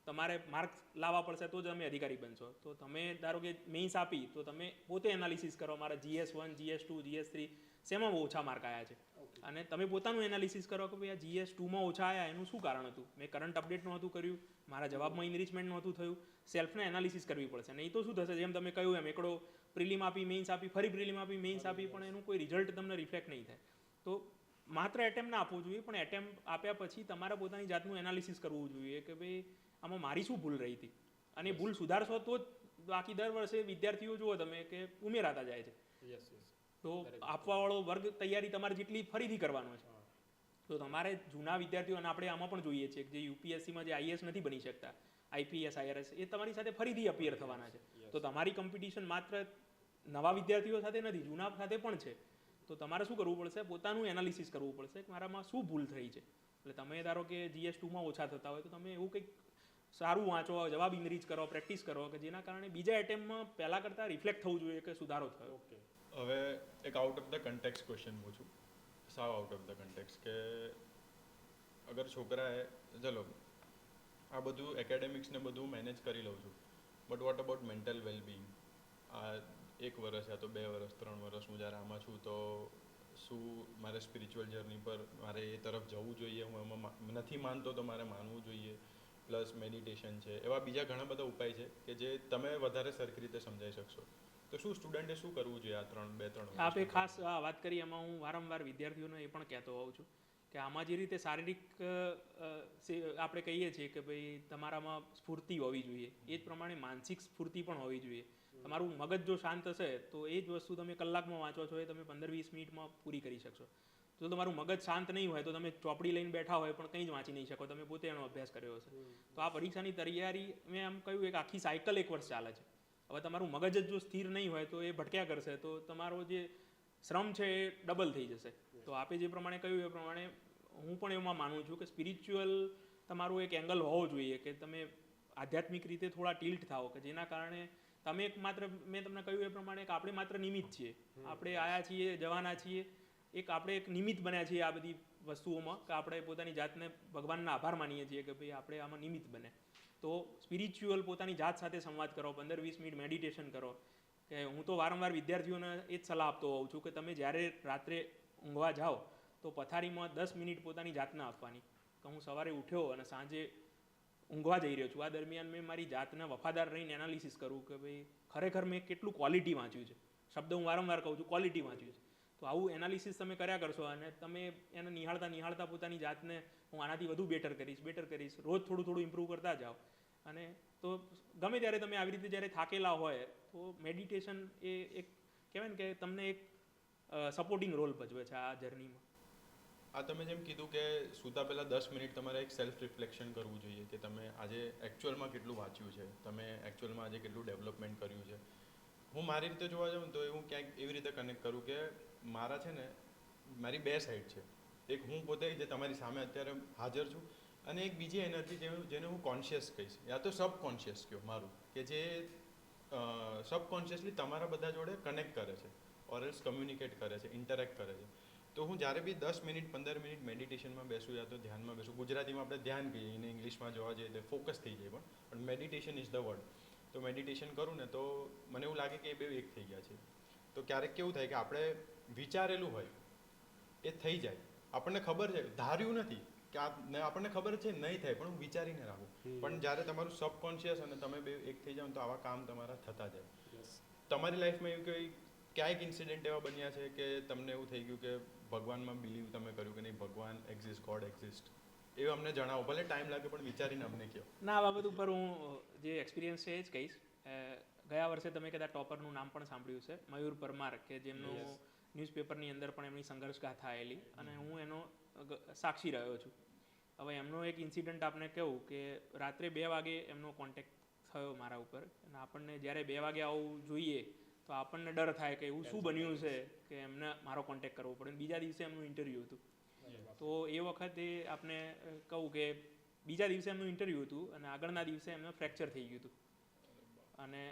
તમારે માર્ક્સ લાવવા પડશે તો જ તમે અધિકારી બનશો. તો તમે ધારો કે મેઇન્સ આપી તો તમે પોતે એનાલિસિસ કરો મારા GS1, GS2, GS3 શેમાં ઓછા માર્ક આવ્યા છે અને તમે પોતાનું એનાલિસિસ કરો કે ભાઈ આ GS2માં ઓછા આવ્યા એનું શું કારણ હતું, મેં કરંટ અપડેટ નહોતું કર્યું, મારા જવાબમાં ઇનરિચમેન્ટ નહોતું થયું. સેલ્ફને એનાલિસિસ કરવી પડશે. નહીં તો શું થશે, જેમ તમે કહ્યું એમ એકડો પ્રિલિમ આપી, મેઇન્સ આપી, ફરી પ્રિલિમ આપી, મેઇન્સ આપી, પણ એનું કોઈ રિઝલ્ટ તમને રિફ્લેક્ટ નહીં થાય. તો માત્ર એટેમ્પ ના આપવું જોઈએ, પણ એટેમ્પ આપ્યા પછી તમારે પોતાની જાતનું એનાલિસિસ કરવું જોઈએ કે ભાઈ આમાં મારી શું ભૂલ રહી હતી અને ભૂલ સુધારશો તો જ. બાકી દર વર્ષે વિદ્યાર્થીઓ જુઓ તમે કે ઉમેરાતા જાય છે. તો આપવાવાળો વર્ગ તૈયારી તમારે જેટલી ફરીથી કરવાનો છે. તો તમારે જૂના વિદ્યાર્થીઓ, અને આપણે આમાં પણ જોઈએ છીએ કે જે યુપીએસસીમાં જે આઈએએસ નથી બની શકતા, આઈપીએસ, IRS, એ તમારી સાથે ફરીથી અપિયર થવાના છે. તો તમારી કોમ્પિટિશન માત્ર નવા વિદ્યાર્થીઓ સાથે નથી, જૂના સાથે પણ છે. તો તમારે શું કરવું પડશે, પોતાનું એનાલિસિસ કરવું પડશે કે મારામાં શું ભૂલ થઈ છે. એટલે તમે ધારો કે GS2માં ઓછા થતા હોય તો તમે એવું કંઈક સારું વાંચો, જવાબ ઇનરીચ કરો, પ્રેક્ટિસ કરો કે જેના કારણે બીજા એટેમ્પમાં પહેલાં કરતાં રિફ્લેક્ટ થવું જોઈએ કે સુધારો થયો. હવે એક આઉટ ઓફ ધ કન્ટેક્સ ક્વેશ્ચન પૂછું, સાવ આઉટ ઓફ ધ કન્ટેક્સ, કે અગર છોકરાએ ચલો આ બધું એકેડેમિક્સ ને બધું મેનેજ કરી લઉં છું, but what about mental wellbeing? આ 1 વર્ષ યા તો 2 વર્ષ 3 વર્ષ હું જ્યારે આમાં છું તો શું મારે સ્પિરિચ્યુઅલ જર્ની પર મારે એ તરફ જવું જોઈએ? હું એમાં નથી માનતો તો મારે માનવું જોઈએ. પ્લસ મેડિટેશન છે, એવા બીજા ઘણા બધા ઉપાય છે કે જે તમે વધારે સરખી રીતે સમજાવી શકશો. તો શું સ્ટુડન્ટે શું કરવું જોઈએ આ 2-3 વર્ષ? આપણે ખાસ વાત કરી એમાં હું વારંવાર વિદ્યાર્થીઓને એ પણ કહેતો હોઉં છું કે આમાં જે રીતે શારીરિક આપણે કહીએ છીએ કે ભાઈ તમારામાં સ્ફૂર્તિ હોવી જોઈએ, એ જ પ્રમાણે માનસિક સ્ફૂર્તિ પણ હોવી જોઈએ. તમારું મગજ જો શાંત હશે તો એ જ વસ્તુ તમે કલાકમાં વાંચો છો એ તમે 15-20 મિનિટમાં પૂરી કરી શકશો. જો તમારું મગજ શાંત નહીં હોય તો તમે ચોપડી લઈને બેઠા હોય પણ કંઈ જ વાંચી નહીં શકો, તમે પોતે એનો અભ્યાસ કર્યો હશે. તો આ પરીક્ષાની તૈયારી મેં આમ કહ્યું એક આખી સાયકલ 1 વર્ષ ચાલે છે. હવે તમારું મગજ જ જો સ્થિર નહીં હોય તો એ ભટક્યા કરશે, તો તમારો જે શ્રમ છે એ ડબલ થઈ જશે. તો આપે જે પ્રમાણે કહ્યું એ પ્રમાણે હું પણ એમાં માનું છું કે સ્પિરિચ્યુઅલ તમારું એક એંગલ હોવો જોઈએ કે તમે આધ્યાત્મિક રીતે થોડા ટિલ્ટ થાઓ કે જેના કારણે તમે એક માત્ર, મેં તમને કહ્યું એ પ્રમાણે કે આપણે માત્ર નિમિત્ત છીએ, આપણે આયા છીએ, જવાના છીએ, આપણે એક નિમિત્ત બન્યા છીએ આ બધી વસ્તુઓમાં કે આપણે પોતાની જાતને ભગવાનના આભાર માનીએ છીએ કે ભાઈ આપણે આમાં નિમિત્ત બને. તો સ્પિરિચ્યુઅલ પોતાની જાત સાથે સંવાદ કરો, 15-20 મિનિટ મેડિટેશન કરો. કે હું તો વારંવાર વિદ્યાર્થીઓને એ જ સલાહ આપતો હોઉં છું કે તમે જ્યારે રાત્રે ઊંઘવા જાઓ તો પથારીમાં 10 મિનિટ પોતાની જાતને આપવાની કે હું સવારે ઉઠ્યો અને સાંજે ઊંઘવા જઈ રહ્યો છું, આ દરમિયાન મેં મારી જાતને વફાદાર રહીને એનાલિસિસ કરું કે ભાઈ ખરેખર મેં કેટલું ક્વોલિટી વાંચ્યું છે. શબ્દ હું વારંવાર કહું છું, ક્વોલિટી વાંચ્યું છે. તો આવું એનાલિસિસ તમે કર્યા કરશો અને તમે એને નિહાળતા પોતાની જાતને હું આનાથી વધુ બેટર કરીશ, રોજ થોડું ઇમ્પ્રૂવ કરતા જાઓ અને તો ગમે ત્યારે તમે આવી રીતે જ્યારે થાકેલા હોય તો મેડિટેશન એ એક કહેવાય ને કે તમને એક સપોર્ટિંગ રોલ ભજવે છે આ જર્નીમાં. આ તમે જેમ કીધું કે સૂતા પહેલાં 10 મિનિટ તમારે એક સેલ્ફ રિફ્લેક્શન કરવું જોઈએ કે તમે આજે એકચ્યુઅલમાં કેટલું વાંચ્યું છે, તમે એકચ્યુઅલમાં આજે કેટલું ડેવલપમેન્ટ કર્યું છે. હું મારી રીતે જોવા જાઉં તો હું ક્યાંક એવી રીતે કનેક્ટ કરું કે મારા છે ને મારી બે સાઈડ છે. એક હું પોતે જે તમારી સામે અત્યારે હાજર છું, અને એક બીજી એનર્જી જેને હું કોન્શિયસ કહીશ, યા તો સબકોન્શિયસ કહો મારું, કે જે સબકોન્શિયસલી તમારા બધા જોડે કનેક્ટ કરે છે, ઓર એલ્સ કમ્યુનિકેટ કરે છે, ઇન્ટરેક્ટ કરે છે. તો હું જ્યારે બી 10 મિનિટ 15 મિનિટ મેડિટેશનમાં બેસું યા તો ધ્યાનમાં બેસું, ગુજરાતીમાં આપણે ધ્યાન કહીએ, એને ઇંગ્લિશમાં જોવા જઈએ તો ફોકસ થઈ જાય, પણ મેડિટેશન ઇઝ ધ વર્ડ. તો મેડિટેશન કરું ને તો મને એવું લાગે કે એ બે એક થઈ ગયા છે. તો ક્યારેક કેવું થાય કે આપણે વિચારેલું હોય એ થઈ જાય, આપણને ખબર છે, ધાર્યું નથી કે આપણને ખબર છે નહીં થાય, પણ હું વિચારીને રાખું. પણ જ્યારે તમારું સબકોન્શિયસ અને તમે બે એક થઈ જાવ તો આવા કામ તમારા થતા જાય. તમારી લાઈફમાં એવું કંઈ ક્યાંક ઇન્સિડન્ટ એવા બન્યા છે કે તમને એવું થઈ ગયું કે ભગવાનમાં બિલીવ તમે કર્યું કે નહીં, ભગવાન એક્ઝિસ્ટ, ગોડ એક્ઝિસ્ટ? એ અમને જણાવો, ભલે ટાઈમ લાગે પણ વિચારીને અમને કહો. ના, આ બાબત ઉપર હું જે એક્સપિરિયન્સ છે એ જ કહીશ. ગયા વર્ષે તમે કદાચ ટોપરનું નામ પણ સાંભળ્યું છે, મયુર પરમાર, કે જેમનું ન્યૂઝપેપરની અંદર પણ એમની સંઘર્ષ ગાથા આવેલી, અને હું એનો સાક્ષી રહ્યો છું. હવે એમનો એક ઇન્સિડન્ટ આપને કહું કે રાત્રે 2 વાગે એમનો કોન્ટેક્ટ થયો મારા ઉપર, અને આપણને જ્યારે 2 વાગે આવું જોઈએ તો આપણને ડર થાય કે એવું શું બન્યું છે કે એમને મારો કોન્ટેક્ટ કરવો પડે. બીજા દિવસે એમનું ઇન્ટરવ્યૂ હતું. તો એ વખતે આપને કહું કે બીજા દિવસે એમનું ઇન્ટરવ્યૂ હતું અને આગળના દિવસે એમને ફ્રેક્ચર થઈ ગયું હતું. અને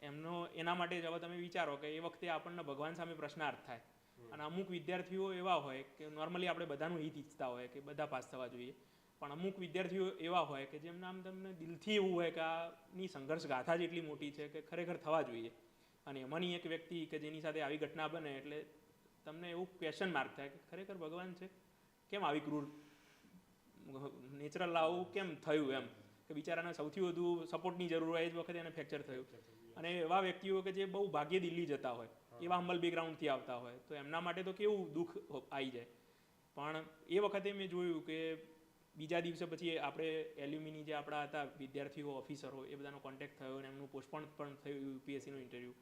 એમનો એના માટે જ હવે તમે વિચારો કે એ વખતે આપણને ભગવાન સામે પ્રશ્નાર્થ થાય. અને અમુક વિદ્યાર્થીઓ એવા હોય કે નોર્મલી આપણે બધાનું હિત ઈચ્છતા હોય કે બધા પાસ થવા જોઈએ, પણ અમુક વિદ્યાર્થીઓ એવા હોય કે જેમના આમ તમને દિલથી એવું હોય કે આની સંઘર્ષ ગાથા જ એટલી મોટી છે કે ખરેખર થવા જોઈએ. અને એમાંની એક વ્યક્તિ કે જેની સાથે આવી ઘટના બને એટલે તમને એવું ક્વેશ્ચન માર્ક થાય કે ખરેખર ભગવાન છે, કેમ આવી ક્રૂર નેચરલ આવું કેમ થયું, એમ કે બિચારાને સૌથી વધુ સપોર્ટની જરૂર હોય એ જ વખતે એને ફ્રેક્ચર થયું. અને એવા વ્યક્તિઓ કે જે બહુ ભાગ્યે દિલ્હી જતા હોય, એવા હમ્બલ બેકગ્રાઉન્ડથી આવતા હોય, તો એમના માટે તો કેવું દુઃખ આવી જાય. પણ એ વખતે મેં જોયું કે બીજા દિવસે પછી આપણે એલ્યુમિની જે આપણા હતા વિદ્યાર્થીઓ, ઓફિસરો, એ બધાનો કોન્ટેક્ટ થયો અને એમનું પોસ્ટપોન પણ થયું યુપીએસસીનું ઇન્ટરવ્યૂ.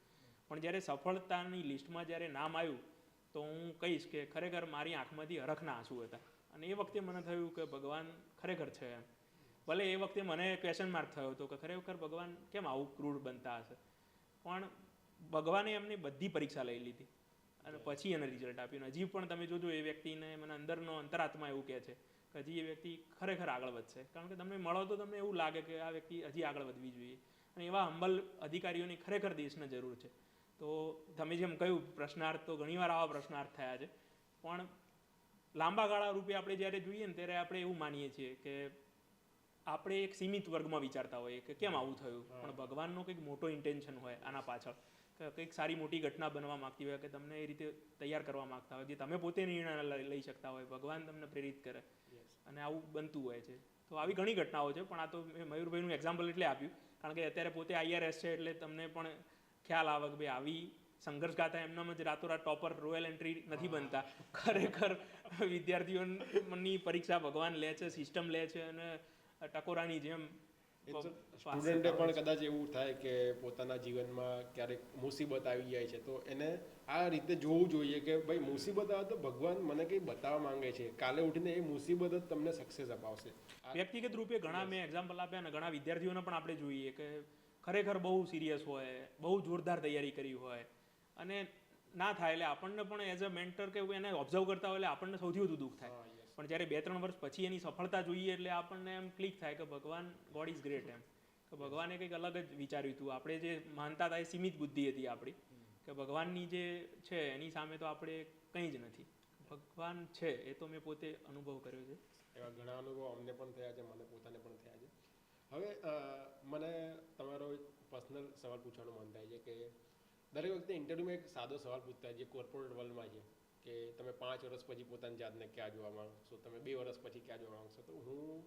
પણ જ્યારે સફળતાની લિસ્ટમાં જ્યારે નામ આવ્યું તો હું કહીશ કે ખરેખર મારી આંખમાંથી હરખના આંસુ હતા. અને એ વખતે મને થયું કે ભગવાન ખરેખર છે એમ. ભલે એ વખતે મને ક્વેશ્ચન માર્ક થયો હતો કે ખરેખર ભગવાન કેમ આવું ક્રૂર બનતા હશે, પણ ભગવાને એમની બધી પરીક્ષા લઈ લીધી અને પછી એને રિઝલ્ટ આપ્યું. હજી પણ તમે જોજો એ વ્યક્તિને મને અંદરનો અંતરાત્મા એવું કહે છે કે હજી એ વ્યક્તિ ખરેખર આગળ વધશે. કારણ કે તમને મળો તો તમને એવું લાગે કે આ વ્યક્તિ હજી આગળ વધવી જોઈએ. અને એવા હંબલ અધિકારીઓની ખરેખર દેશને જરૂર છે. તો તમે જેમ કહ્યું પ્રશ્નાર્થ, તો ઘણીવાર આવા પ્રશ્નાર્થ થયા છે, પણ લાંબા ગાળા રૂપે આપણે જ્યારે જોઈએ ને ત્યારે આપણે એવું માનીએ છીએ કે આપણે એક સીમિત વર્ગમાં વિચારતા હોઈએ કે કેમ આવું થયું, પણ ભગવાનનો કંઈક મોટો ઇન્ટેન્શન હોય આના પાછળ, કે કંઈક સારી મોટી ઘટના બનવા માગતી હોય, કે તમને એ રીતે તૈયાર કરવા માગતા હોય, જે તમે પોતે નિર્ણય લઈ શકતા હોય, ભગવાન તમને પ્રેરિત કરે, અને આવું બનતું હોય છે. તો આવી ઘણી ઘટનાઓ છે, પણ આ તો મેં મયુરભાઈનું એક્ઝામ્પલ એટલે આપ્યું કારણ કે અત્યારે પોતે IRS છે એટલે તમને પણ ખ્યાલ આવે કે ભાઈ આવી સંઘર્ષ ગાથા એમનામાં જ રાતોરાત ટોપર રોયલ એન્ટ્રી નથી બનતા. ખરેખર વિદ્યાર્થીઓની પરીક્ષા ભગવાન લે છે, સિસ્ટમ લે છે, અને ટકોરાની જેમ સ્ટુડન્ટે પણ કદાચ એવું થાય કે પોતાના જીવનમાં ક્યારેક મુસીબત આવી જાય છે, તો એને આ રીતે જોવું જોઈએ કે ભાઈ મુસીબત આવે તો ભગવાન મને કંઈ બતાવવા માંગે છે, કાલે ઉઠીને એ મુસીબત જ તમને સક્સેસ અપાવશે. વ્યક્તિગત રૂપે ઘણા મેં એક્ઝામ્પલ આપ્યા અને ઘણા વિદ્યાર્થીઓને પણ આપણે જોઈએ કે ખરેખર બહુ સિરિયસ હોય, બહુ જોરદાર તૈયારી કરી હોય, અને ના થાય એટલે આપણને પણ એઝ અ મેન્ટર કે એને ઓબ્ઝર્વ કરતા હોય એટલે આપણને સૌથી વધુ દુઃખ થાય. પણ જ્યારે 2-3 વર્ષ પછી એની સફળતા જોઈએ એટલે આપણને એમ ક્લિક થાય કે ભગવાન, ગોડ ઇઝ ગ્રેટ, એમ કે ભગવાને કંઈક અલગ જ વિચાર્યું હતું. આપણે જે માનતા હતા એ સીમિત બુદ્ધિ હતી આપણી, કે ભગવાનની જે છે એની સામે તો આપણે કંઈ જ નથી. ભગવાન છે એ તો મેં પોતે અનુભવ કર્યો છે. એવા ઘણા અનુભવો અમને પણ થયા છે, મને પોતાને પણ થયા છે. હવે મને તમારો પર્સનલ સવાલ પૂછવાનું મન થાય છે કે દરેક વખતે ઇન્ટરવ્યૂમાં એક સાદો સવાલ પૂછતા હોય જે કોર્પોરેટ વર્લ્ડમાં છે કે તમે 5 વર્ષ પછી પોતાની જાતને ક્યાં જોવા માંગશો, તમે 2 વર્ષ પછી ક્યાં જોવા માંગશો. તો હું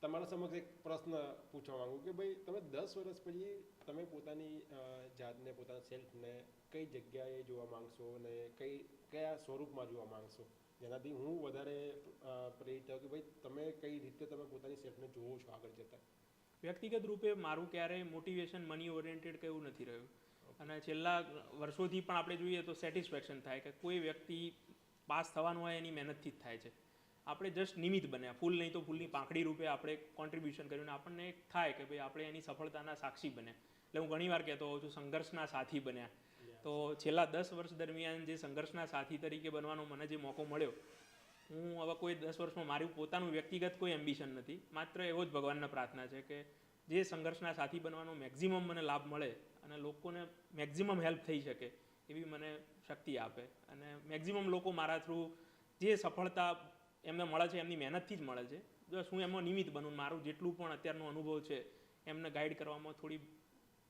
તમારા સમક્ષ એક પ્રશ્ન પૂછવા માગું કે ભાઈ તમે 10 વર્ષ પછી તમે પોતાની જાતને, પોતાના સેલ્ફને કઈ જગ્યાએ જોવા માંગશો અને કયા સ્વરૂપમાં જોવા માંગશો, જેનાથી હું વધારે પ્રેરિત થયો કે ભાઈ તમે કઈ રીતે તમે પોતાની સેલ્ફને જોવો છો આગળ જતાં. વ્યક્તિગત રૂપે મારું ક્યારેય મોટિવેશન મની ઓરિએન્ટેડ કે એવું નથી રહ્યું. અને છેલ્લા વર્ષોથી પણ આપણે જોઈએ તો સેટિસ્ફેક્શન થાય કે કોઈ વ્યક્તિ પાસ થવાનું હોય એની મહેનતથી જ થાય છે. આપણે જસ્ટ નિમિત્ત બન્યા, ફૂલ નહીં તો ફૂલની પાંખડી રૂપે આપણે કોન્ટ્રીબ્યુશન કર્યું ને આપણને એક થાય કે ભાઈ આપણે એની સફળતાના સાક્ષી બન્યા. એટલે હું ઘણીવાર કહેતો હોઉં છું સંઘર્ષના સાથી બન્યા. તો છેલ્લા 10 વર્ષ દરમિયાન જે સંઘર્ષના સાથી તરીકે બનવાનો મને જે મોકો મળ્યો, હું હવે કોઈ 10 વર્ષમાં મારું પોતાનું વ્યક્તિગત કોઈ એમ્બિશન નથી, માત્ર એવો જ ભગવાનને પ્રાર્થના છે કે જે સંઘર્ષના સાથી બનવાનો મેક્ઝિમમ મને લાભ મળે અને લોકોને મેક્ઝિમમ હેલ્પ થઈ શકે એવી મને શક્તિ આપે, અને મેક્ઝિમમ લોકો મારા થ્રુ જે સફળતા એમને મળે છે એમની મહેનતથી જ મળે છે. બસ હું એમાં નિમિત્ત બનું, મારું જેટલું પણ અત્યારનો અનુભવ છે એમને ગાઈડ કરવામાં થોડી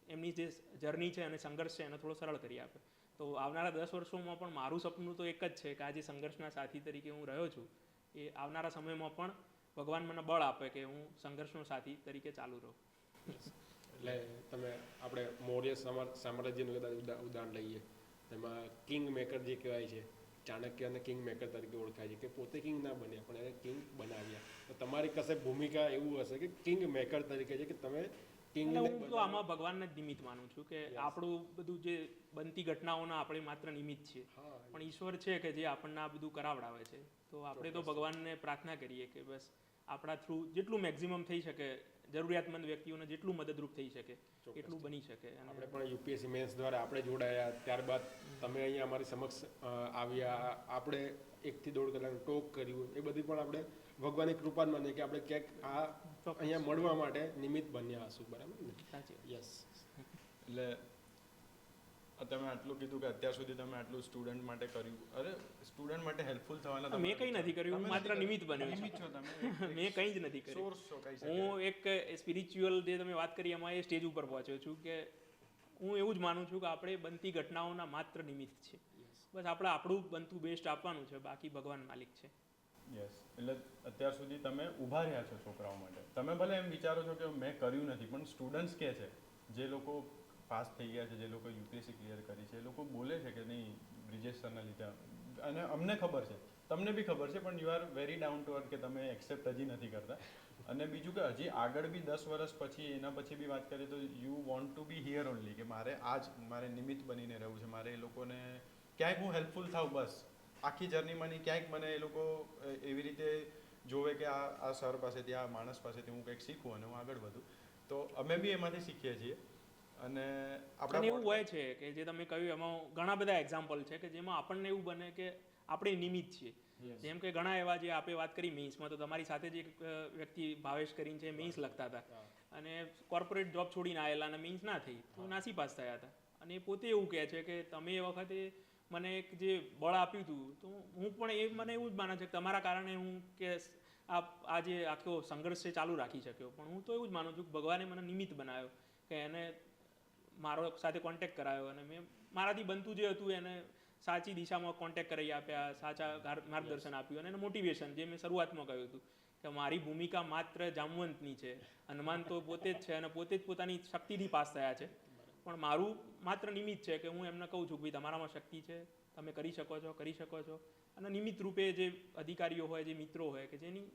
એમની જે જર્ની છે અને સંઘર્ષ છે એને થોડો સરળ કરી આપે. તો આવનારા 10 વર્ષોમાં પણ મારું સપનું તો એક જ છે કે આ જે સંઘર્ષના સાથી તરીકે હું રહ્યો છું એ આવનારા સમયમાં પણ ભગવાન મને બળ આપે કે હું સંઘર્ષનો સાથી તરીકે ચાલુ રહું. એટલે તમે આપણે મૌર્ય સામ્રાજ્યનું કદાચ ઉદાહરણ લઈએ, એમાં કિંગ મેકર જે કહેવાય છે, ચાણક્યને કિંગ મેકર તરીકે ઓળખાય છે કે પોતે કિંગ ના બન્યા પણ એને કિંગ બનાવ્યા. તો તમારી કશે ભૂમિકા એવું હશે કે કિંગ મેકર તરીકે છે કે તમે કિંગ. હું તો આમાં ભગવાનને જ નિમિત્ત માનું છું કે આપણું બધું જે બનતી ઘટનાઓના આપણે માત્ર નિમિત્ત છીએ, પણ ઈશ્વર છે કે જે આપણને આ બધું કરાવડાવે છે. તો આપણે તો ભગવાનને પ્રાર્થના કરીએ કે બસ આપણા થ્રુ જેટલું મેક્ઝિમમ થઈ શકે, જરૂરિયાતમંદ વ્યક્તિઓને જેટલું મદદરૂપ થઈ શકે એટલું બની શકે. આપણે પણ યુપીએસસી મેન્સ દ્વારા આપણે જોડાયા, ત્યારબાદ તમે અહીંયા અમારી સમક્ષ આવ્યા, આપણે 1 થી 1.5 કલાક ટોક કર્યું, એ બધી પણ આપણે ભગવાનની કૃપા જ માનીએ કે આપણે ક્યાંક આ અહીંયા મળવા માટે નિમિત્ત બન્યા હશું. બરાબર ને? સાચી વાત. યસ. એટલે તમે આટલું કીધું કે અત્યાર સુધી તમે આટલું સ્ટુડન્ટ માટે કર્યું. અરે સ્ટુડન્ટ માટે હેલ્પફુલ થવાના મેં કંઈ નથી કર્યું, હું માત્ર નિમિત્ત બન્યો છું. નિમિત્ત છો તમે. મેં કંઈ જ નથી કર્યું. સોર્સ છો કહી શકાય. હું એક સ્પિરિચ્યુઅલ જે તમે વાત કરી એમાં એ સ્ટેજ ઉપર પહોંચ્યો છું કે હું એવું જ માનું છું કે આપણે બનતી ઘટનાઓના માત્ર નિમિત્ત છે. બસ આપણે આપણું બનતું બેસ્ટ આપવાનું છે, બાકી ભગવાન માલિક છે. યસ. એટલે અત્યાર સુધી તમે ઊભા રહ્યા છો છોકરાઓ માટે. તમે ભલે એમ વિચારો છો કે મેં કર્યું નથી, પણ સ્ટુડન્ટ્સ કહે છે, જે લોકો પાસ થઈ ગયા છે, જે લોકો યુપીએસસી ક્લિયર કરી છે, એ લોકો બોલે છે કે નહીં બ્રિજેશ સરના લીધે. અને અમને ખબર છે, તમને બી ખબર છે, પણ you are very down to earth કે તમે એક્સેપ્ટ હજી નથી કરતા. અને બીજું કે હજી આગળ બી 10 વર્ષ પછી એના પછી બી વાત કરીએ તો you want to be here only, કે મારે મારે નિમિત્ત બનીને રહેવું છે, મારે એ લોકોને ક્યાંક હું હેલ્પફુલ થાઉં. બસ આખી જર્નીમાંની ક્યાંક મને એ લોકો એવી રીતે જોવે કે આ સર પાસેથી, આ માણસ પાસેથી હું કંઈક શીખું અને હું આગળ વધું. તો અમે બી એમાંથી શીખીએ છીએ. અને આપણે એવું હોય છે કે જે તમે કહ્યું એમાં ઘણા બધા એક્ઝામ્પલ છે કે જેમાં આપણને એવું બને કે આપણે નિમિત્ત છીએ. જેમ કે ઘણા એવા જે આપણે વાત કરી મેઇન્સમાં, તો તમારી સાથે જ એક વ્યક્તિ ભાવેશ કરીને છે, મેઇન્સ લખતા હતા અને કોર્પોરેટ જોબ છોડીને આવેલા અને મેઇન્સ ના થઈ તો નાસી પાસ થયા હતા. અને એ પોતે એવું કહે છે કે તમે એ વખતે મને એક જે બળ આપ્યું હતું, તો હું પણ મને એવું જ માને છે કે તમારા કારણે હું કે આ જે આખો સંઘર્ષ છે ચાલુ રાખી શક્યો. પણ હું તો એવું જ માનું છું કે ભગવાને મને નિમિત્ત બનાવ્યો, કે એને મારો સાથે કોન્ટેક્ટ કરાયો અને મેં મારાથી બનતું જે હતું એને સાચી દિશામાં કોન્ટેક્ટ કરી આપ્યા, સાચા માર્ગદર્શન આપ્યું. અને એને મોટિવેશન, જે મેં શરૂઆતમાં કહ્યું હતું કે મારી ભૂમિકા માત્ર જામવંતની છે, હનુમાન તો પોતે જ છે અને પોતે જ પોતાની શક્તિથી પાસ થયા છે, પણ મારું માત્ર નિમિત્ત છે કે હું એમને કહું છું કે ભાઈ તમારામાં શક્તિ છે, તમે કરી શકો છો. અને નિમિત્ત રૂપે જે અધિકારીઓ હોય, જે મિત્રો હોય કે જેની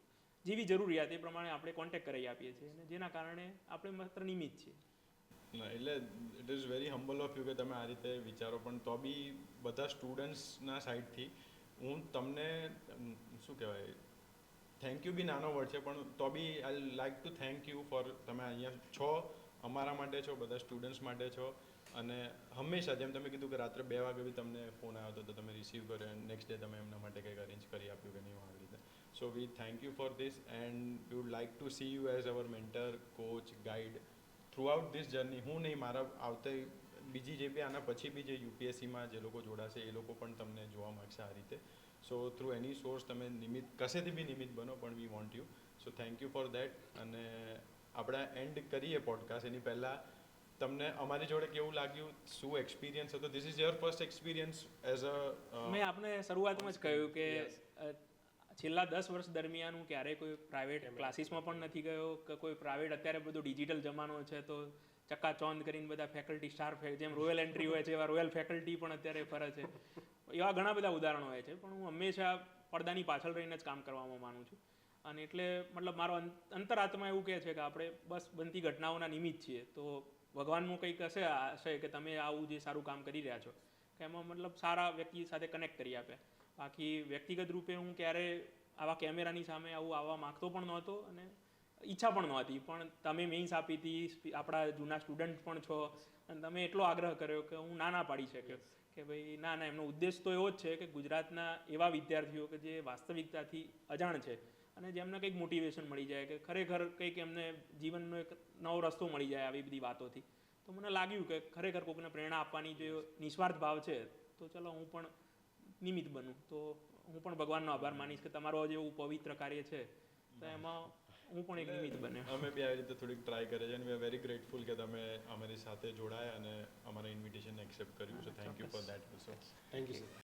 જેવી જરૂરિયાત એ પ્રમાણે આપણે કોન્ટેક્ટ કરી આપીએ છીએ, અને જેના કારણે આપણે માત્ર નિમિત્ત છીએ. ના, એટલે it is very humble of you કે તમે આ રીતે વિચારો. પણ તો બી બધા સ્ટુડન્ટ્સના સાઈડથી હું તમને શું કહેવાય, થેન્ક યુ બી નાનો વર્ડ છે, પણ તો બી I like to thank you for તમે અહીંયા છો, અમારા માટે છો, બધા સ્ટુડન્ટ્સ માટે છો. અને હંમેશા જેમ તમે કીધું કે રાત્રે 2 વાગે બી તમને ફોન આવ્યો હતો તો તમે રિસીવ કર્યો, એન્ડ નેક્સ્ટ ડે તમે એમના માટે કંઈક અરેન્જ કરી આપ્યું કે નહીં આવી રીતે. So we thank you for this and we would like to see you as our mentor, coach, guide throughout this journey. હું નહીં, મારા આવતે બીજી જે બી આના પછી બી જે યુપીએસસીમાં જે લોકો જોડાશે એ લોકો પણ તમને જોવા માગશે આ રીતે. સો થ્રુ એની સોર્સ તમે નિમિત્ત કશેથી બી નિમિત્ત બનો, પણ we want you. So thank you for that. અને આપણે એન્ડ કરીએ પોડકાસ્ટ એની પહેલાં તમને અમારી જોડે કેવું લાગ્યું, શું એક્સપિરિયન્સ હતો? This is your first experience as a મેં આપને શરૂઆતમાં જ કહ્યું કે છેલ્લા 10 વર્ષ દરમિયાન હું ક્યારેય કોઈ પ્રાઇવેટ ક્લાસીસમાં પણ નથી ગયો કે કોઈ પ્રાઇવેટ, અત્યારે બધો ડિજિટલ જમાનો છે તો ચક્કાચોંધ કરીને બધા ફેકલ્ટી સ્ટાર જેમ રોયલ એન્ટ્રી હોય છે એવા રોયલ ફેકલ્ટી પણ અત્યારે ફરે છે. એવા ઘણા બધા ઉદાહરણો હોય છે, પણ હું હંમેશા પડદાની પાછળ રહીને જ કામ કરવામાં માનું છું. અને એટલે મતલબ મારો અંતરાત્મા એવું કહે છે કે આપણે બસ બનતી ઘટનાઓના નિમિત્ત છીએ. તો ભગવાનનું કંઈક હશે કે તમે આવું જે સારું કામ કરી રહ્યા છો કે એમાં મતલબ સારા વ્યક્તિ સાથે કનેક્ટ કરી આપે. બાકી વ્યક્તિગત રૂપે હું ક્યારે આવા કેમેરાની સામે આવું આવવા માગતો પણ નહોતો અને ઈચ્છા પણ નહોતી, પણ તમે મેઇન્સ આપી હતી, આપણા જૂના સ્ટુડન્ટ પણ છો અને તમે એટલો આગ્રહ કર્યો કે હું ના પાડી શક્યો કે ભાઈ ના એમનો ઉદ્દેશ તો એવો જ છે કે ગુજરાતના એવા વિદ્યાર્થીઓ કે જે વાસ્તવિકતાથી અજાણ છે અને જેમને કંઈક મોટિવેશન મળી જાય કે ખરેખર કંઈક એમને જીવનનો એક નવો રસ્તો મળી જાય આવી બધી વાતોથી. તો મને લાગ્યું કે ખરેખર કોઈકને પ્રેરણા આપવાની જે નિસ્વાર્થ ભાવ છે તો ચલો હું પણ નિમિત્ત બનું. તો હું પણ ભગવાનનો આભાર માનીશ કે તમારો જેવું પવિત્ર કાર્ય છે તો એમાં હું પણ એક નિમિત્ત બન્યો. અમે બી આવી રીતે થોડીક ટ્રાય કરે છે અને વી આર વેરી ગ્રેટફુલ કે તમે અમારી સાથે જોડાયા અને અમારા ઇન્વિટેશન એક્સેપ્ટ કર્યું. So thank you for that also. Thank you sir.